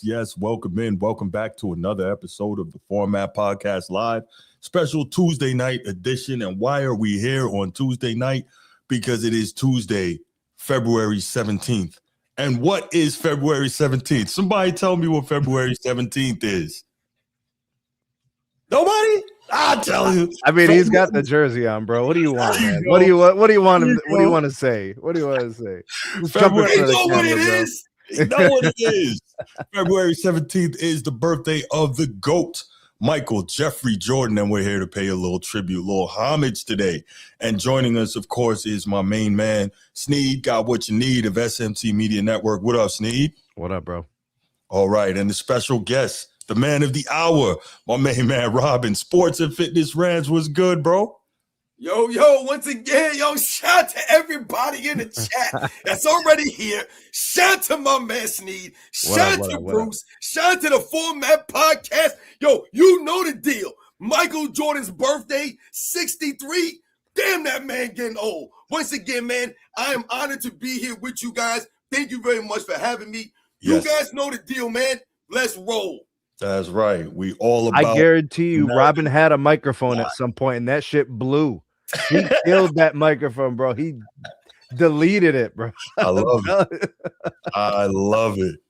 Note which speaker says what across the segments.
Speaker 1: Yes. Welcome in. Welcome back to another episode of the Format Podcast Live, special Tuesday night edition. And why are we here on Tuesday night? Because it is Tuesday, February 17th. And what is February 17th? Somebody tell me what February 17th is. Nobody? I'll tell you.
Speaker 2: I mean, he's got the jersey on, bro. What do you want, man? What do you want to say? What do you want to say?
Speaker 1: February, you know what it is. You know what it is. February 17th is the birthday of the GOAT, Michael Jeffrey Jordan, and we're here to pay a little tribute, a little homage today. And joining us, of course, is my main man, Sneed, got what you need of SMT Media Network. What up, Sneed?
Speaker 2: What up, bro? All
Speaker 1: right, and the special guest, the man of the hour, my main man, Robin. Sports and Fitness Rants was good, bro.
Speaker 3: Yo, once again, shout out to everybody in the chat that's already here. Shout out to my man Sneed. Shout out to Bruce. Shout out to the Format Podcast. Yo, you know the deal. Michael Jordan's birthday, 63. Damn, that man getting old. Once again, man, I am honored to be here with you guys. Thank you very much for having me. Yes. You guys know the deal, man. Let's roll.
Speaker 1: That's right. We all about.
Speaker 2: I guarantee you, Robin had a microphone at some point, and that shit blew. He killed that microphone, bro. He deleted it, bro.
Speaker 1: I love it.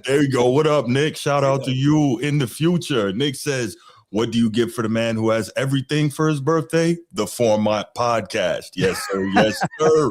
Speaker 1: There you go. What up, Nick? Shout out to you in the future. Nick says, what do you get for the man who has everything for his birthday? The Format Podcast. Yes, sir. Yes, sir.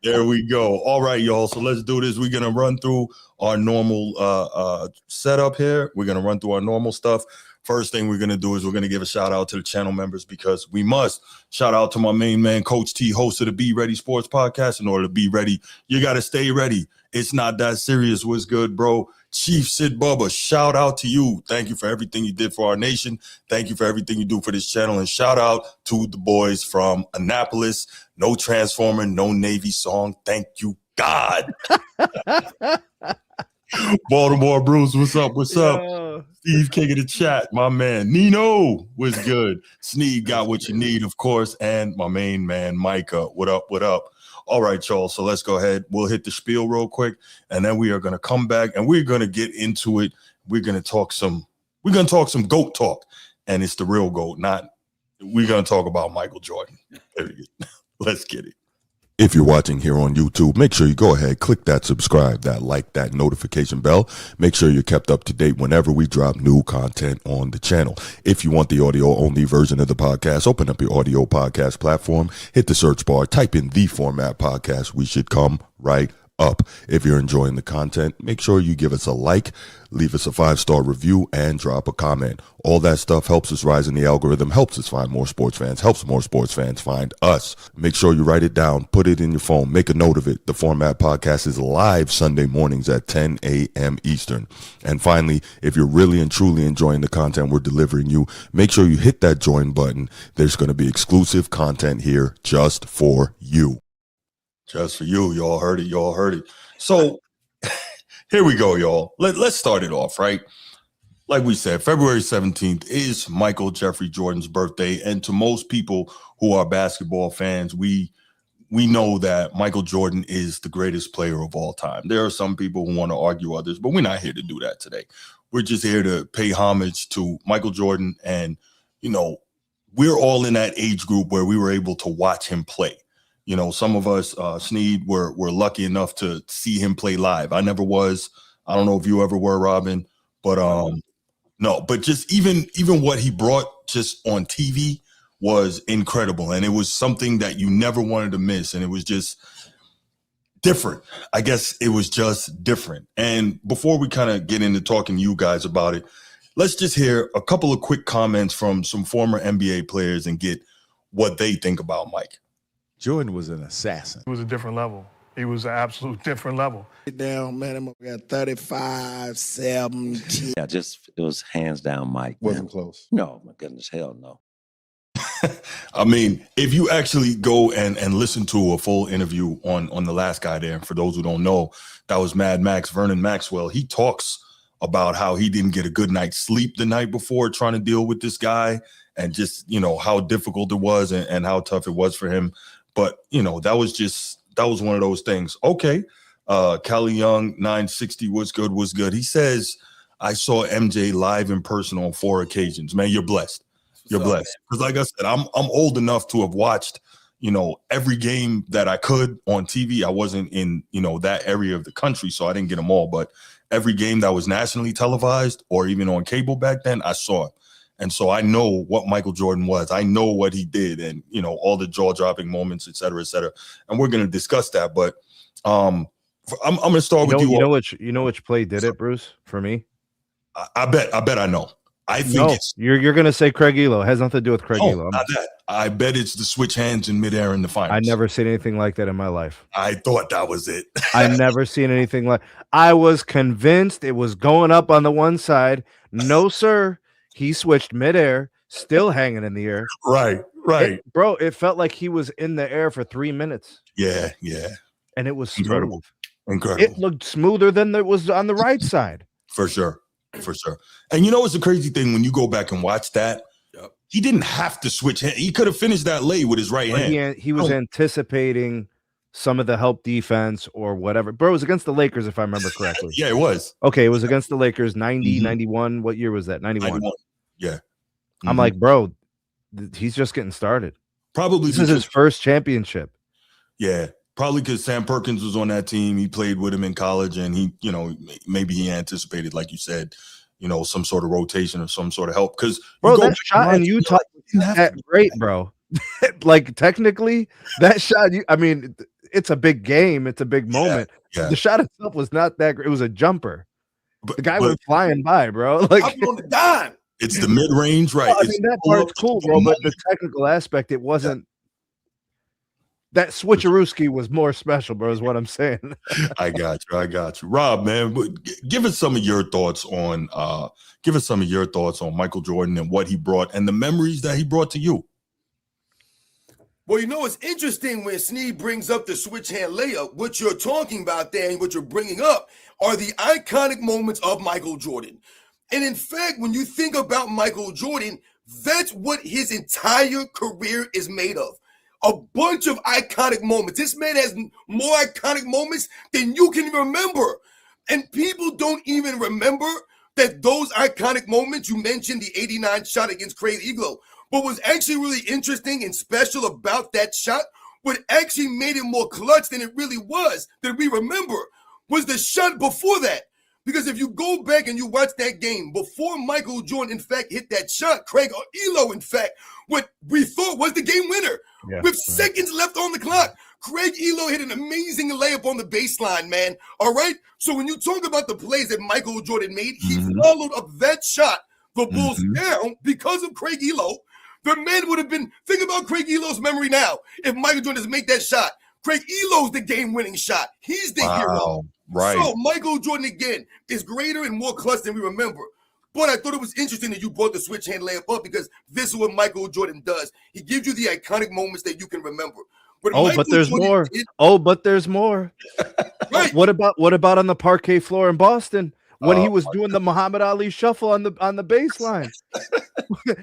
Speaker 1: There we go. All right, y'all. So let's do this. We're going to run through our normal setup here. We're going to run through our normal stuff. First thing we're going to do is we're going to give a shout out to the channel members because we must. Shout out to my main man, Coach T, host of the Be Ready Sports Podcast. In order to be ready, you got to stay ready. It's not that serious. What's good, bro? Chief Sid Bubba, shout out to you. Thank you for everything you did for our nation. Thank you for everything you do for this channel. And shout out to the boys from Annapolis. No Transformer, no Navy song. Thank you, God. Baltimore Bruce, what's up? What's up? Steve King of the chat, my man. Nino was good. Sneed got what you need, of course. And my main man, Micah. What up? What up? All right, y'all. So let's go ahead. We'll hit the spiel real quick. And then we are going to come back and we're going to get into it. We're going to talk some GOAT talk. And it's the real GOAT, we're going to talk about Michael Jordan. Let's get it. If you're watching here on YouTube, make sure you go ahead, click that subscribe, that like, that notification bell. Make sure you're kept up to date whenever we drop new content on the channel. If you want the audio only version of the podcast, open up your audio podcast platform, hit the search bar, type in the Format Podcast. We should come right up. If you're enjoying the content, make sure you give us a like, leave us a 5-star review, and drop a comment. All that stuff helps us rise in the algorithm, helps us find more sports fans, helps more sports fans find us. Make sure you write it down, put it in your phone, make a note of it. The Format Podcast is live Sunday mornings at 10 a.m. Eastern. And finally, if you're really and truly enjoying the content we're delivering you, make sure you hit that join button. There's going to be exclusive content here just for you. Just for you. Y'all heard it. So here we go, y'all. Let's start it off, right? Like we said, February 17th is Michael Jeffrey Jordan's birthday. And to most people who are basketball fans, we know that Michael Jordan is the greatest player of all time. There are some people who want to argue others, but we're not here to do that today. We're just here to pay homage to Michael Jordan. And, we're all in that age group where we were able to watch him play. Some of us, Sneed, were lucky enough to see him play live. I never was. I don't know if you ever were, Robin, but no. But just even what he brought just on TV was incredible, and it was something that you never wanted to miss, and it was just different. I guess it was just different. And before we kind of get into talking to you guys about it, let's just hear a couple of quick comments from some former NBA players and get what they think about Mike.
Speaker 4: Jordan was an assassin.
Speaker 5: It was a different level. He was an absolute different level.
Speaker 6: Down, man, I got 35, 17.
Speaker 7: Yeah, it was hands down Mike.
Speaker 4: Wasn't close.
Speaker 7: No, my goodness, hell no.
Speaker 1: I mean, if you actually go and listen to a full interview on the last guy there, for those who don't know, that was Mad Max, Vernon Maxwell. He talks about how he didn't get a good night's sleep the night before trying to deal with this guy and just, how difficult it was and how tough it was for him. But, that was one of those things. Okay, Kelly Young 960 was good. He says, I saw MJ live in person on 4 occasions. Man, you're blessed. You're blessed. Because like I said, I'm old enough to have watched, every game that I could on TV. I wasn't in, that area of the country, so I didn't get them all. But every game that was nationally televised or even on cable back then, I saw it. And so I know what Michael Jordan was. I know what he did and, all the jaw-dropping moments, et cetera, et cetera. And we're going to discuss that. But I'm going to start with you.
Speaker 2: You know which play did it, Bruce, for me?
Speaker 1: I bet I know. I think
Speaker 2: you're going to say Craig Elo. It has nothing to do with Craig Elo.
Speaker 1: Not that. I bet it's the switch hands in midair in the finals.
Speaker 2: I never seen anything like that in my life.
Speaker 1: I thought that was it.
Speaker 2: I never seen anything like. I was convinced it was going up on the one side. No, sir. He switched midair, still hanging in the air.
Speaker 1: Right.
Speaker 2: Bro, it felt like he was in the air for 3 minutes.
Speaker 1: Yeah.
Speaker 2: And it was
Speaker 1: incredible.
Speaker 2: Smooth.
Speaker 1: Incredible.
Speaker 2: It looked smoother than it was on the right side.
Speaker 1: For sure. And it's a crazy thing when you go back and watch that. He didn't have to switch hand. He could have finished that lay with his right hand.
Speaker 2: He was anticipating some of the help defense or whatever. Bro, it was against the Lakers, if I remember correctly.
Speaker 1: Yeah, it was.
Speaker 2: Okay, it was against the Lakers, 90, 91. What year was that? 91.
Speaker 1: Yeah.
Speaker 2: I'm like, bro, he's just getting started.
Speaker 1: Probably
Speaker 2: this is his first championship.
Speaker 1: Yeah. Probably because Sam Perkins was on that team. He played with him in college, and he, maybe he anticipated, like you said, some sort of rotation or some sort of help. Because
Speaker 2: bro, that shot in Utah, that great, bro. Like technically, that shot. It's a big game. It's a big moment.
Speaker 1: Yeah.
Speaker 2: The shot itself was not that great. It was a jumper. The guy went flying by, bro. Like
Speaker 3: on the dime.
Speaker 1: It's the mid range, right?
Speaker 2: Well, that part's cool, bro. But the technical aspect, it wasn't. That switcherooski was more special, bro, is what I'm saying.
Speaker 1: I got you. Rob, man, give us some of your thoughts on Michael Jordan and what he brought and the memories that he brought to you.
Speaker 3: Well, it's interesting when Sneed brings up the switch hand layup. What you're talking about there and what you're bringing up are the iconic moments of Michael Jordan. And in fact, when you think about Michael Jordan, that's what his entire career is made of. A bunch of iconic moments. This man has more iconic moments than you can remember. And people don't even remember that those iconic moments, you mentioned the 89 shot against Craig Elo. What was actually really interesting and special about that shot, what actually made it more clutch than it really was, that we remember, was the shot before that. Because if you go back and you watch that game, before Michael Jordan, in fact, hit that shot, Craig Elo, in fact, what we thought was the game winner. Yeah, with seconds left on the clock, Craig Elo hit an amazing layup on the baseline, man. All right? So when you talk about the plays that Michael Jordan made, he followed up that shot, the Bulls down, because of Craig Elo. The man would have been, think about Craig Elo's memory now. If Michael Jordan has made that shot, Craig Elo's the game-winning shot. He's the hero.
Speaker 1: Right.
Speaker 3: So Michael Jordan, again, is greater and more clutch than we remember. But I thought it was interesting that you brought the switch hand layup up because this is what Michael Jordan does. He gives you the iconic moments that you can remember. But
Speaker 2: there's more. But there's more.
Speaker 3: Right.
Speaker 2: What about on the parquet floor in Boston when he was doing the Muhammad Ali shuffle on the baseline?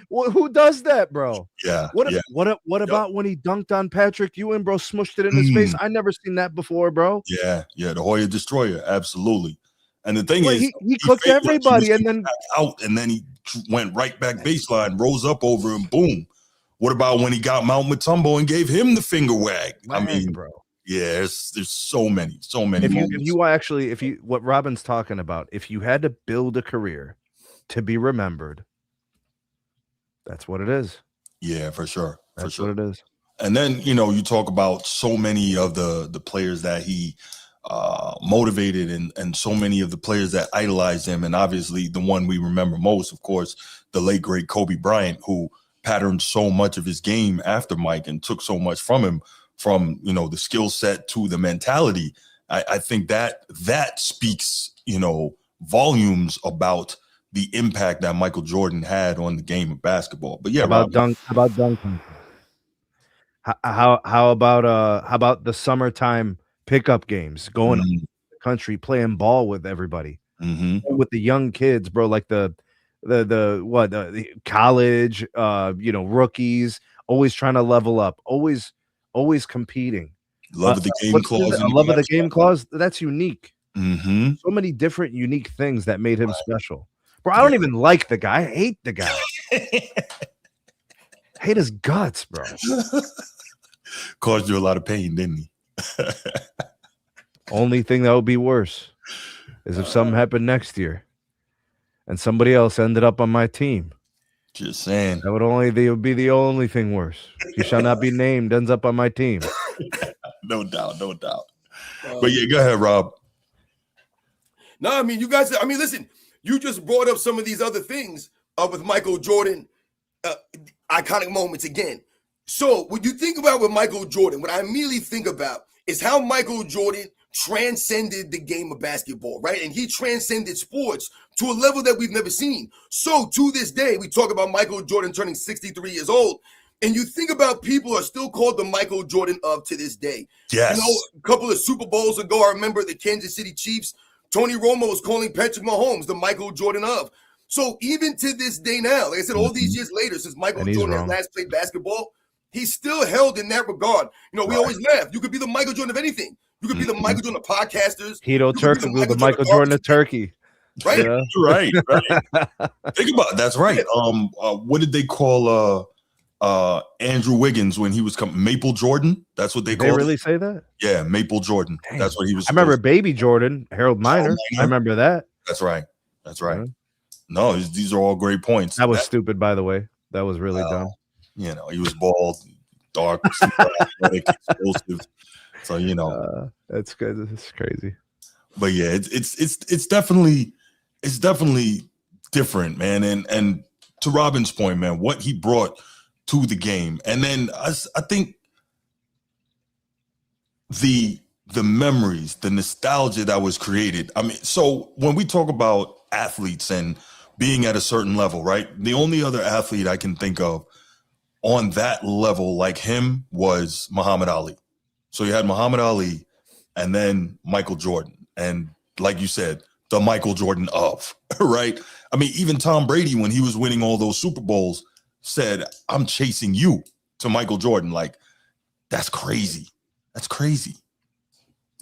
Speaker 2: Who does that, bro?
Speaker 1: Yeah.
Speaker 2: What about when he dunked on Patrick Ewing, bro? Smushed it in his face. I never seen that before, bro.
Speaker 1: Yeah. The Hoya Destroyer, absolutely. And the thing is,
Speaker 2: he cooked everybody, and then
Speaker 1: out, and then he went right back baseline, rose up over him, boom. What about when he got Mount Mutombo and gave him the finger wag?
Speaker 2: Bro.
Speaker 1: Yeah, there's so many.
Speaker 2: If you what Robin's talking about, if you had to build a career to be remembered, that's what it is.
Speaker 1: Yeah, for sure.
Speaker 2: That's what it is.
Speaker 1: And then you talk about so many of the players that he motivated and so many of the players that idolized him, and obviously the one we remember most, of course, the late great Kobe Bryant, who patterned so much of his game after Mike and took so much from him, from the skill set to the mentality. I think that speaks volumes about the impact that Michael Jordan had on the game of basketball. But yeah,
Speaker 2: about dunking. How about the summertime pickup games, going to the country, playing ball with everybody, with the young kids, bro, like the college, rookies, always trying to level up, always competing.
Speaker 1: Love of the game
Speaker 2: What's
Speaker 1: clause.
Speaker 2: the love of the game clause? That's unique.
Speaker 1: Mm-hmm.
Speaker 2: So many different unique things that made him special. Bro, I don't even like the guy. I hate the guy. Hate his guts, bro.
Speaker 1: Caused you a lot of pain, didn't he?
Speaker 2: Only thing that would be worse is if something happened next year and somebody else ended up on my team.
Speaker 1: Just saying.
Speaker 2: That would be the only thing worse. He shall not be named, ends up on my team.
Speaker 1: No doubt. But yeah, go ahead, Rob.
Speaker 3: No, I mean, you guys, listen, you just brought up some of these other things with Michael Jordan, iconic moments again. So when you think about with Michael Jordan, what I immediately think about is how Michael Jordan transcended the game of basketball, right? And he transcended sports to a level that we've never seen. So to this day, we talk about Michael Jordan turning 63 years old. And you think about people are still called the Michael Jordan of to this day.
Speaker 1: Yes.
Speaker 3: You know, a couple of Super Bowls ago, I remember the Kansas City Chiefs, Tony Romo was calling Patrick Mahomes the Michael Jordan of. So even to this day now, like I said, all these years later, since Michael Jordan has last played basketball, he's still held in that regard. You know, we always laugh. You could be the Michael Jordan of anything. You could be the Michael Jordan of podcasters.
Speaker 2: Hito Turkey was the Michael Jordan of Turkey.
Speaker 3: Right?
Speaker 2: Yeah.
Speaker 1: Right. Think about it. That's right. What did they call Andrew Wiggins when he was coming? Maple Jordan? That's what they called.
Speaker 2: They really say that?
Speaker 1: Yeah, Maple Jordan. Dang. That's what he was.
Speaker 2: I remember Baby Jordan, Harold Miner. I remember that.
Speaker 1: That's right.
Speaker 2: Yeah.
Speaker 1: No, these are all great points.
Speaker 2: That was stupid, by the way. That was really dumb.
Speaker 1: You know, he was bald, dark, super athletic, explosive. So
Speaker 2: that's good. It's crazy.
Speaker 1: But yeah, it's definitely different, man. And to Robin's point, man, what he brought to the game, and then I think the memories, the nostalgia that was created. I mean, so when we talk about athletes and being at a certain level, right? The only other athlete I can think of on that level like him was Muhammad Ali. So you had Muhammad Ali and then Michael Jordan. And like you said, the Michael Jordan of, right? I mean, even Tom Brady, when he was winning all those Super Bowls, said, I'm chasing you to Michael Jordan. Like, that's crazy. That's crazy.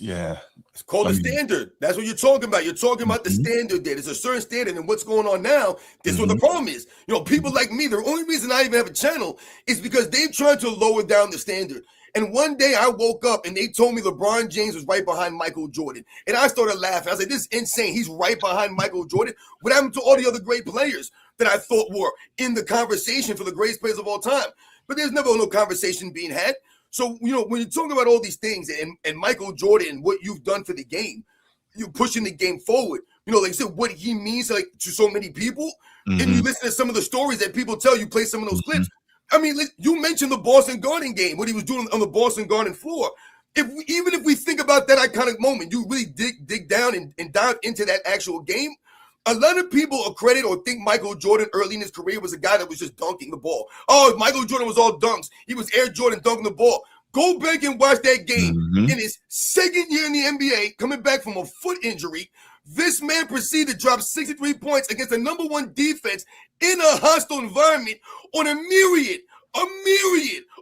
Speaker 1: Yeah.
Speaker 3: It's called the standard. That's what you're talking about. You're talking about the standard there. There's a certain standard, and what's going on now, this is what the problem is. You know, people like me, the only reason I even have a channel is because they've tried to lower down the standard. And one day I woke up and they told me LeBron James was right behind Michael Jordan. And I started laughing. I was like, this is insane. He's right behind Michael Jordan. What happened to all the other great players that I thought were in the conversation for the greatest players of all time? But there's never no conversation being had. So, you know, when you're talking about all these things and Michael Jordan, what you've done for the game, you're pushing the game forward. You know, like I said, what he means to so many people. And you listen to some of the stories that people tell you, play some of those clips. I mean, you mentioned the Boston Garden game, what he was doing on the Boston Garden floor. Even if we think about that iconic moment, you really dig down and dive into that actual game. A lot of people accredit or think Michael Jordan early in his career was a guy that was just dunking the ball. Oh, Michael Jordan was all dunks. He was Air Jordan dunking the ball. Go back and watch that game. In his second year in the NBA, coming back from a foot injury, this man proceeded to drop 63 points against the number one defense in a hostile environment on a myriad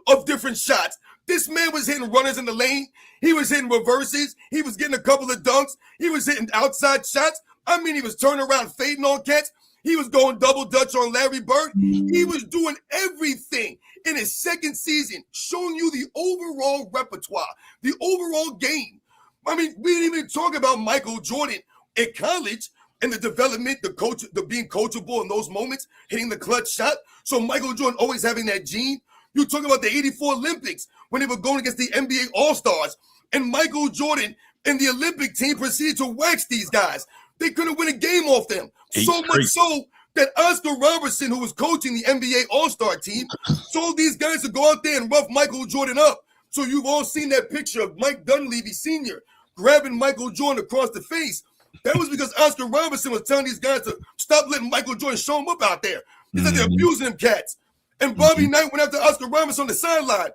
Speaker 3: of different shots. This man was hitting runners in the lane. He was hitting reverses. He was getting a couple of dunks. He was hitting outside shots. I mean, he was turning around, fading on cats. He was going double dutch on Larry Bird. He was doing everything in his second season, showing you the overall repertoire, the overall game. I mean, we didn't even talk about Michael Jordan at college and the development, the being coachable in those moments, hitting the clutch shot. So Michael Jordan always having that gene. You talk about the 84 Olympics when they were going against the NBA All-Stars, and Michael Jordan and the Olympic team proceeded to wax these guys. They couldn't win a game off them. So much so that Oscar Robertson, who was coaching the NBA All-Star team, told these guys to go out there and rough Michael Jordan up. So you've all seen that picture of Mike Dunleavy Sr. grabbing Michael Jordan across the face. That was because Oscar Robertson was telling these guys to stop letting Michael Jordan show him up out there. He said they're abusing them cats. And Bobby Knight went after Oscar Robertson on the sideline.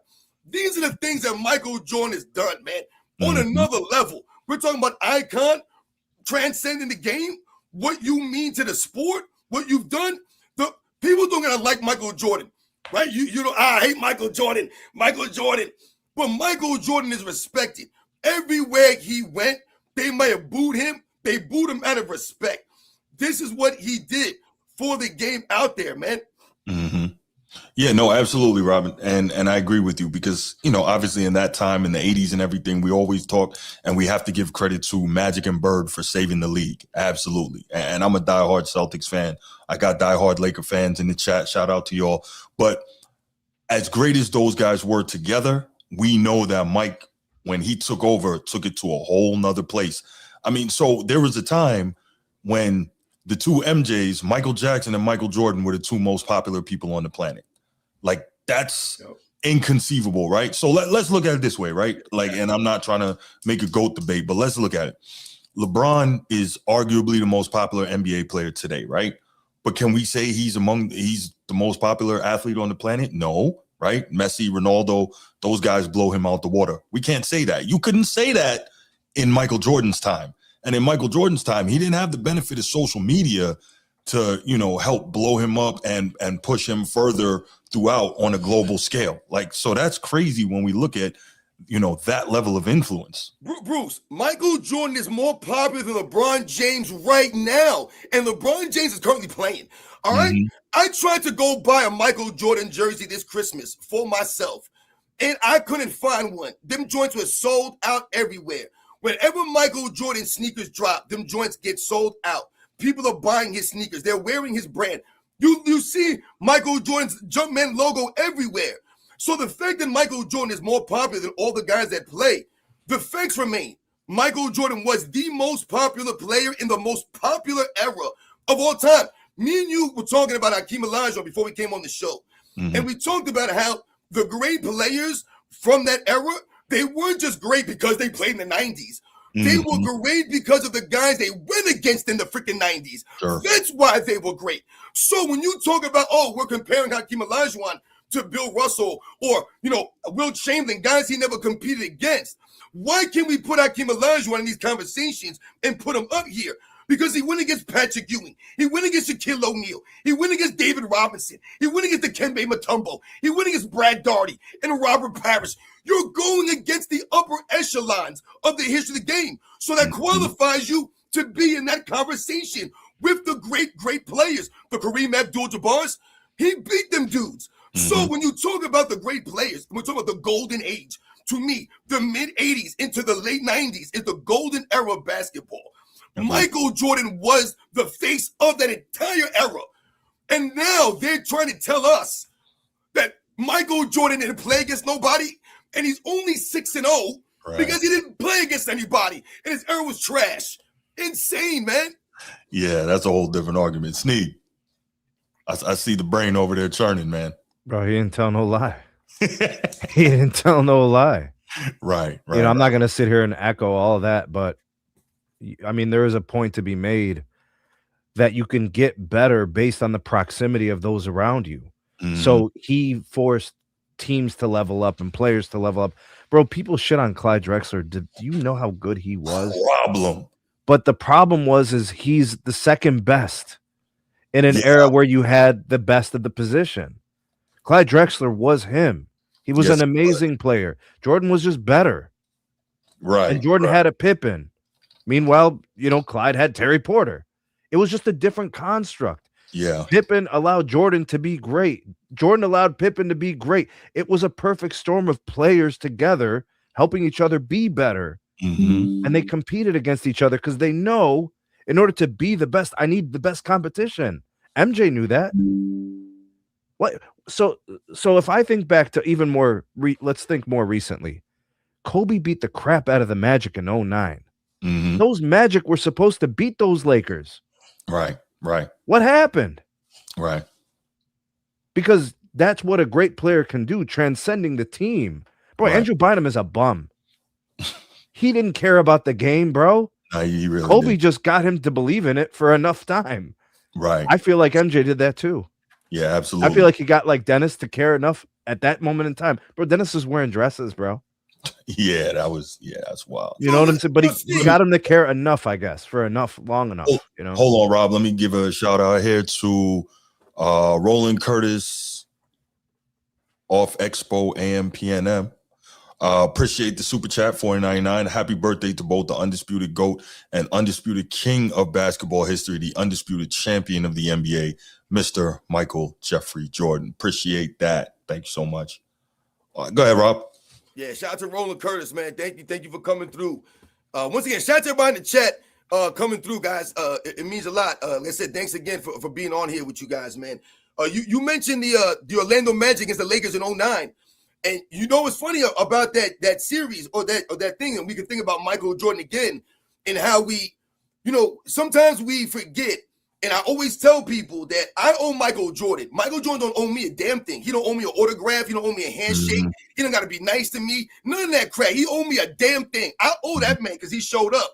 Speaker 3: These are the things that Michael Jordan has done, man, on another level. We're talking about icon, transcending the game, what you mean to the sport, what you've done. The people don't gonna like Michael Jordan, right? You know, I hate Michael Jordan. Michael Jordan, But Michael Jordan is respected. Everywhere he went, they might have booed him. They booed him out of respect. This is what he did for the game out there, man.
Speaker 1: Mm-hmm. Yeah, no, absolutely, Robin. And I agree with you because, obviously in that time in the 80s and everything, we always talk and we have to give credit to Magic and Bird for saving the league. Absolutely. And I'm a diehard Celtics fan. I got diehard Laker fans in the chat. Shout out to y'all. But as great as those guys were together, we know that Mike, when he took over, took it to a whole nother place. I mean, so there was a time when the two MJs, Michael Jackson and Michael Jordan, were the two most popular people on the planet. Like, that's inconceivable, right? So let's look at it this way, right? Like, and I'm not trying to make a GOAT debate, but let's look at it. LeBron is arguably the most popular NBA player today, right? But can we say he's the most popular athlete on the planet? No, right? Messi, Ronaldo, those guys blow him out the water. We can't say that. You couldn't say that in Michael Jordan's time. And in Michael Jordan's time, he didn't have the benefit of social media to, help blow him up and push him further throughout on a global scale. Like, so that's crazy when we look at, that level of influence.
Speaker 3: Bruce, Michael Jordan is more popular than LeBron James right now. And LeBron James is currently playing. All right.
Speaker 1: Mm-hmm.
Speaker 3: I tried to go buy a Michael Jordan jersey this Christmas for myself, and I couldn't find one. Them joints were sold out everywhere. Whenever Michael Jordan sneakers drop, them joints get sold out. People are buying his sneakers. They're wearing his brand. You see Michael Jordan's Jumpman logo everywhere. So the fact that Michael Jordan is more popular than all the guys that play, the facts remain. Michael Jordan was the most popular player in the most popular era of all time. Me and you were talking about Hakeem Olajuwon before we came on the show.
Speaker 1: Mm-hmm.
Speaker 3: And we talked about how the great players from that era, they weren't just great because they played in the 90s. They were great because of the guys they went against in the freaking 90s.
Speaker 1: Sure.
Speaker 3: That's why they were great. So when you talk about, we're comparing Hakeem Olajuwon to Bill Russell or, Wilt Chamberlain, guys he never competed against, why can't we put Hakeem Olajuwon in these conversations and put him up here? Because he went against Patrick Ewing. He went against Shaquille O'Neal. He went against David Robinson. He went against Dikembe Mutombo. He went against Brad Daugherty and Robert Parrish. You're going against the upper echelons of the history of the game. So that qualifies you to be in that conversation with the great, great players. The Kareem Abdul-Jabbars, he beat them dudes. So when you talk about the great players, we're talking about the golden age. To me, the mid-'80s into the late 90s is the golden era of basketball. Michael Jordan was the face of that entire era. And now they're trying to tell us that Michael Jordan didn't play against nobody, and he's only 6-0 because he didn't play against anybody, and his era was trash. Insane, man.
Speaker 1: Yeah, that's a whole different argument. Sneak, I see the brain over there churning, man.
Speaker 2: Bro, he didn't tell no lie. He didn't tell no lie.
Speaker 1: Right.
Speaker 2: I'm not going to sit here and echo all of that, but I mean, there is a point to be made that you can get better based on the proximity of those around you. So he forced teams to level up and players to level up. Bro, people shit on Clyde Drexler. Do you know how good he was?
Speaker 1: Problem.
Speaker 2: But the problem is he's the second best in an era where you had the best of the position. Clyde Drexler was him. He was an amazing player. Jordan was just better.
Speaker 1: Right.
Speaker 2: And Jordan had a Pippen. Meanwhile, Clyde had Terry Porter. It was just a different construct.
Speaker 1: Yeah.
Speaker 2: Pippen allowed Jordan to be great. Jordan allowed Pippen to be great. It was a perfect storm of players together helping each other be better. And they competed against each other because they know in order to be the best, I need the best competition. MJ knew that. What? So if I think back to even more, let's think more recently. Kobe beat the crap out of the Magic in 2009. Those Magic were supposed to beat those Lakers.
Speaker 1: Right.
Speaker 2: What happened?
Speaker 1: Right.
Speaker 2: Because that's what a great player can do, transcending the team. Bro, Andrew Bynum is a bum. He didn't care about the game, bro.
Speaker 1: No, he really
Speaker 2: Kobe just got him to believe in it for enough time.
Speaker 1: Right.
Speaker 2: I feel like MJ did that too.
Speaker 1: Yeah, absolutely.
Speaker 2: I feel like he got like Dennis to care enough at that moment in time. Bro, Dennis is wearing dresses, bro.
Speaker 1: Yeah, that's wild.
Speaker 2: You know what I'm saying? But he got him to care enough, I guess, for long enough.
Speaker 1: Hold on, Rob. Let me give a shout out here to Roland Curtis off Expo AM PNM. Appreciate the super chat, $4.99. Happy birthday to both the undisputed GOAT and undisputed king of basketball history, the undisputed champion of the NBA, Mr. Michael Jeffrey Jordan. Appreciate that. Thank you so much. Go ahead, Rob.
Speaker 3: Yeah, shout out to Roland Curtis, man. Thank you for coming through. Once again, shout out to everybody in the chat coming through, guys. It means a lot. Like I said, thanks again for being on here with you guys, man. You mentioned the Orlando Magic against the Lakers in 2009. And you know what's funny about that series or that thing, and we can think about Michael Jordan again, and how we, sometimes we forget. And I always tell people that I owe Michael Jordan. Michael Jordan don't owe me a damn thing. He don't owe me an autograph. He don't owe me a handshake. He don't got to be nice to me. None of that crap. He owe me a damn thing. I owe that man because he showed up.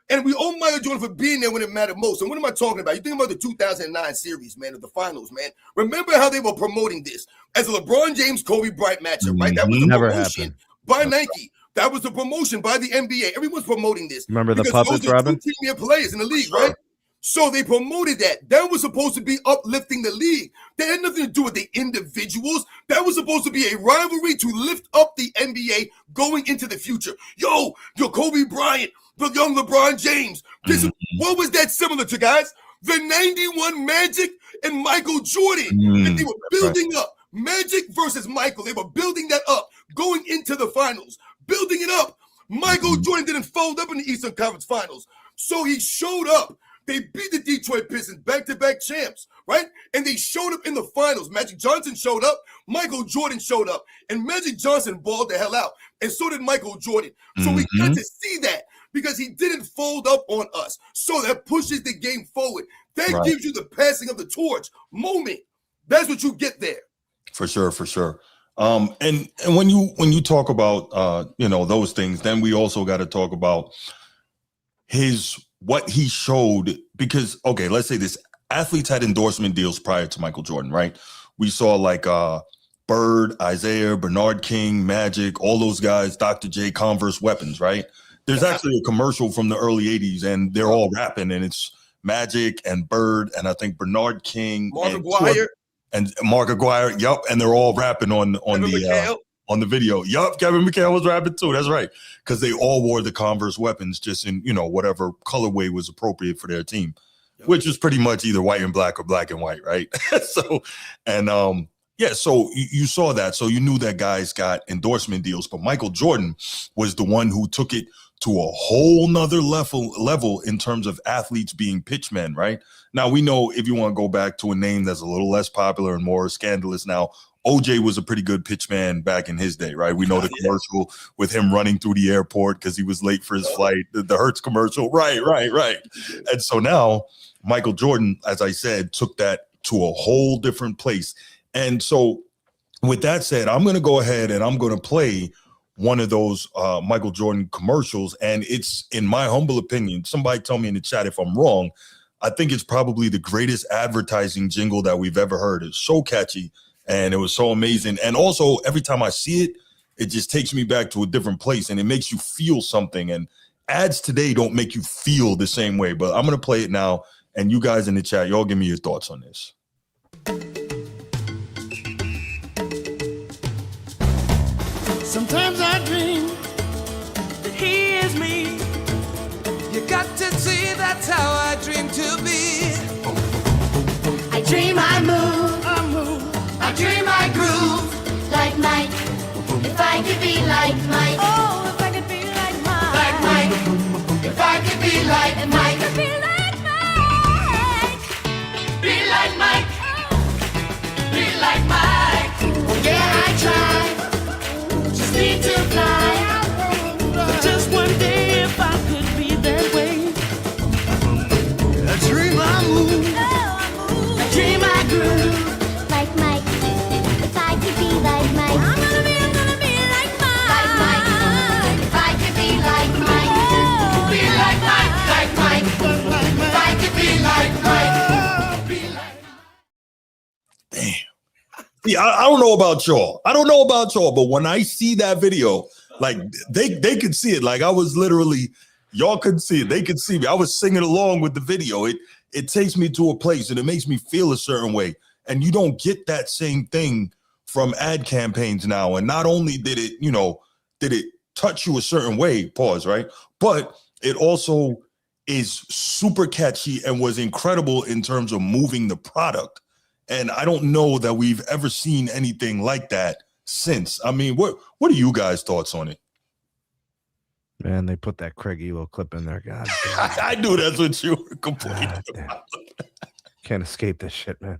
Speaker 3: And we owe Michael Jordan for being there when it mattered most. And what am I talking about? You think about the 2009 series, man, of the finals, man. Remember how they were promoting this as a LeBron James, Kobe Bryant matchup, right? That was a promotion by Nike. That was a promotion by the NBA. Everyone's promoting this.
Speaker 2: Remember the puppets, Robin?
Speaker 3: Two premier players in the league, right? So they promoted that. That was supposed to be uplifting the league. That had nothing to do with the individuals. That was supposed to be a rivalry to lift up the NBA going into the future. Yo, Kobe Bryant, the young LeBron James. What was that similar to, guys? The 91 Magic and Michael Jordan. And they were building up. Magic versus Michael. They were building that up, going into the finals, building it up. Michael Jordan didn't fold up in the Eastern Conference Finals. So he showed up. They beat the Detroit Pistons, back-to-back champs, right? And they showed up in the finals. Magic Johnson showed up. Michael Jordan showed up. And Magic Johnson balled the hell out. And so did Michael Jordan. So we got to see that because he didn't fold up on us. So that pushes the game forward. That gives you the passing of the torch moment. That's what you get there.
Speaker 1: For sure, for sure. And when you talk about those things, then we also got to talk about what he showed, because let's say this: athletes had endorsement deals prior to Michael Jordan, right? We saw like Bird, Isaiah, Bernard King, Magic, all those guys, Dr. J, Converse weapons, right? There's actually a commercial from the early 80s and they're all rapping, and it's Magic and Bird and I think Bernard King,
Speaker 3: Mark Aguirre.
Speaker 1: And Mark Aguirre, and they're all rapping on the video. Kevin McHale was rapping too. That's right, because they all wore the Converse weapons, just in whatever colorway was appropriate for their team, which was pretty much either white and black or black and white, right? So you saw that, so you knew that guys got endorsement deals. But Michael Jordan was the one who took it to a whole nother level in terms of athletes being pitchmen, right? Now, we know, if you want to go back to a name that's a little less popular and more scandalous now, OJ was a pretty good pitchman back in his day, right? We know the commercial with him running through the airport because he was late for his flight, the Hertz commercial. Right. And so now Michael Jordan, as I said, took that to a whole different place. And so with that said, I'm going to go ahead and I'm going to play one of those Michael Jordan commercials. And it's, in my humble opinion, somebody tell me in the chat if I'm wrong, I think it's probably the greatest advertising jingle that we've ever heard. It's so catchy and it was so amazing. And also, every time I see it, it just takes me back to a different place and it makes you feel something. And ads today don't make you feel the same way, but I'm going to play it now. And you guys in the chat, y'all give me your thoughts on this.
Speaker 8: Sometimes I dream that he is me. You got to see that's how I dream to be.
Speaker 9: I dream I move, I dream I groove like Mike. If I could be like Mike,
Speaker 10: Oh, if I could be like Mike,
Speaker 9: like Mike. If I could be like Mike,
Speaker 10: be like Mike,
Speaker 9: be like Mike, be like Mike. Oh yeah, I try, just need to fly.
Speaker 8: Just one day if I could be that way. I dream I move,
Speaker 9: I dream I groove
Speaker 10: like Mike. If I could be like Mike, I'm gonna be like Mike,
Speaker 9: like Mike. If I could be like Mike, be like Mike, like Mike. If I could be like Mike, be like Mike.
Speaker 1: Damn. Yeah, I don't know about y'all. But when I see that video, like they could see it. Like I was literally, y'all couldn't see it. They could see me. I was singing along with the video. It takes me to a place and it makes me feel a certain way. And you don't get that same thing from ad campaigns now. And not only did it, did it touch you a certain way, pause, right? But it also is super catchy and was incredible in terms of moving the product. And I don't know that we've ever seen anything like that since. I mean, what are you guys' thoughts on it?
Speaker 2: Man, they put that Craig Elo clip in there. God,
Speaker 1: I knew that's what you were complaining about.
Speaker 2: Can't escape this shit, man.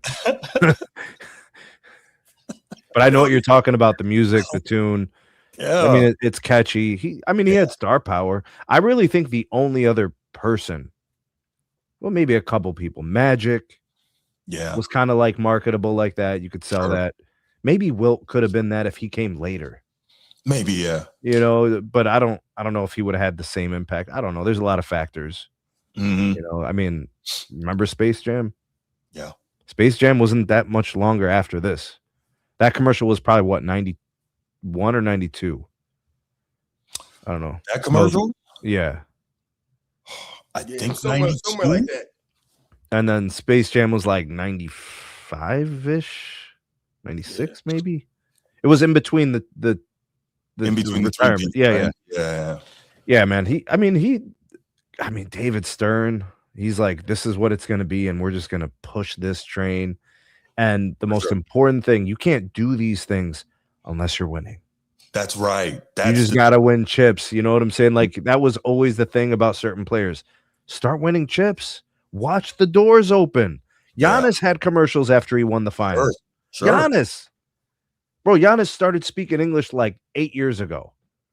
Speaker 2: But I know what you're talking about, the music, the tune.
Speaker 1: Yeah.
Speaker 2: I mean, it's catchy. He had star power. I really think the only other person, well, maybe a couple people, Magic, was kind of like marketable like that. You could sell that. Maybe Wilt could have been that if he came later.
Speaker 1: Maybe, yeah.
Speaker 2: You know, but I don't know if he would have had the same impact. I don't know. There's a lot of factors.
Speaker 1: Mm-hmm.
Speaker 2: You know, I mean, remember Space Jam?
Speaker 1: Yeah.
Speaker 2: Space Jam wasn't that much longer after this. That commercial was probably what, 91 or 92? I don't know.
Speaker 1: That commercial?
Speaker 2: Yeah.
Speaker 1: I think
Speaker 3: somewhere like that.
Speaker 2: And then Space Jam was like 95-ish, 96 maybe. It was in between the
Speaker 1: in between the
Speaker 2: retirement.
Speaker 1: Yeah.
Speaker 2: Yeah, man. David Stern, he's like, this is what it's going to be, and we're just going to push this train. And the most important thing, you can't do these things unless you're winning.
Speaker 1: That's right.
Speaker 2: You just got to win chips. You know what I'm saying? Like, that was always the thing about certain players. Start winning chips. Watch the doors open. Giannis had commercials after he won the finals.
Speaker 1: Sure.
Speaker 2: Giannis. Bro, Giannis started speaking English like 8 years ago.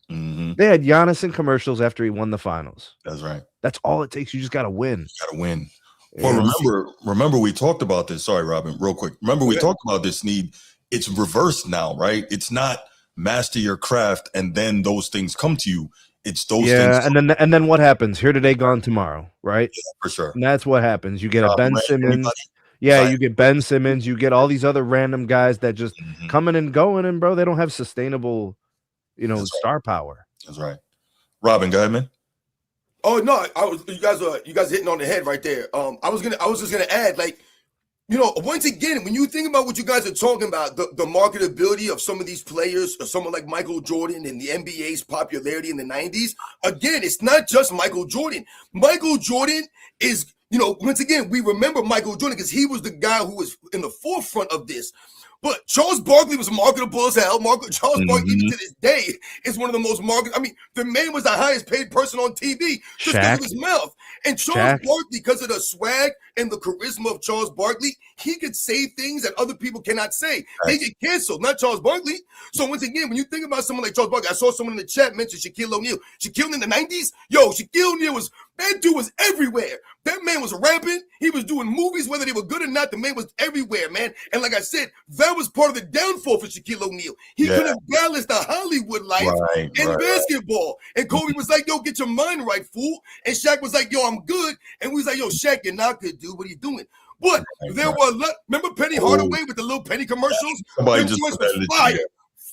Speaker 1: Mm-hmm.
Speaker 2: They had Giannis in commercials after he won the finals.
Speaker 1: That's right.
Speaker 2: That's all it takes. You just got to win.
Speaker 1: You got to win. Well, remember we talked about this. Sorry, Robin, real quick. Remember we talked about this need. It's reversed now, right? It's not master your craft and then those things come to you. It's those things.
Speaker 2: Yeah, and then what happens? Here today, gone tomorrow, right?
Speaker 1: Yeah, for sure.
Speaker 2: And that's what happens. You get a Ben Simmons. Yeah, you get Ben Simmons. You get all these other random guys that just coming and going, and bro, they don't have sustainable, star power.
Speaker 1: That's right. Robin, go ahead, man.
Speaker 3: Oh no, you guys hitting on the head right there. I was just gonna add, like, once again, when you think about what you guys are talking about, the marketability of some of these players, or someone like Michael Jordan and the NBA's popularity in the 90s, again, it's not just Michael Jordan. Michael Jordan is, once again, we remember Michael Jordan because he was the guy who was in the forefront of this. But Charles Barkley was marketable as hell. Charles Barkley, even to this day, is one of the most marketable. I mean, the man was the highest paid person on TV just because of his mouth. And Charles Barkley, because of the swag and the charisma of Charles Barkley, he could say things that other people cannot say. They get canceled, not Charles Barkley. So once again, when you think about someone like Charles Barkley, I saw someone in the chat mention Shaquille O'Neal. Shaquille in the 90s, Shaquille O'Neal that dude was everywhere. That man was rapping. He was doing movies, whether they were good or not. The man was everywhere, man. And like I said, that was part of the downfall for Shaquille O'Neal. He couldn't balance the Hollywood life and basketball. And Kobe was like, yo, get your mind right, fool. And Shaq was like, yo, I'm good. And we was like, yo, Shaq, you're not good, dude. What are you doing? But there were, remember Penny Hardaway with the little penny commercials?
Speaker 1: Somebody just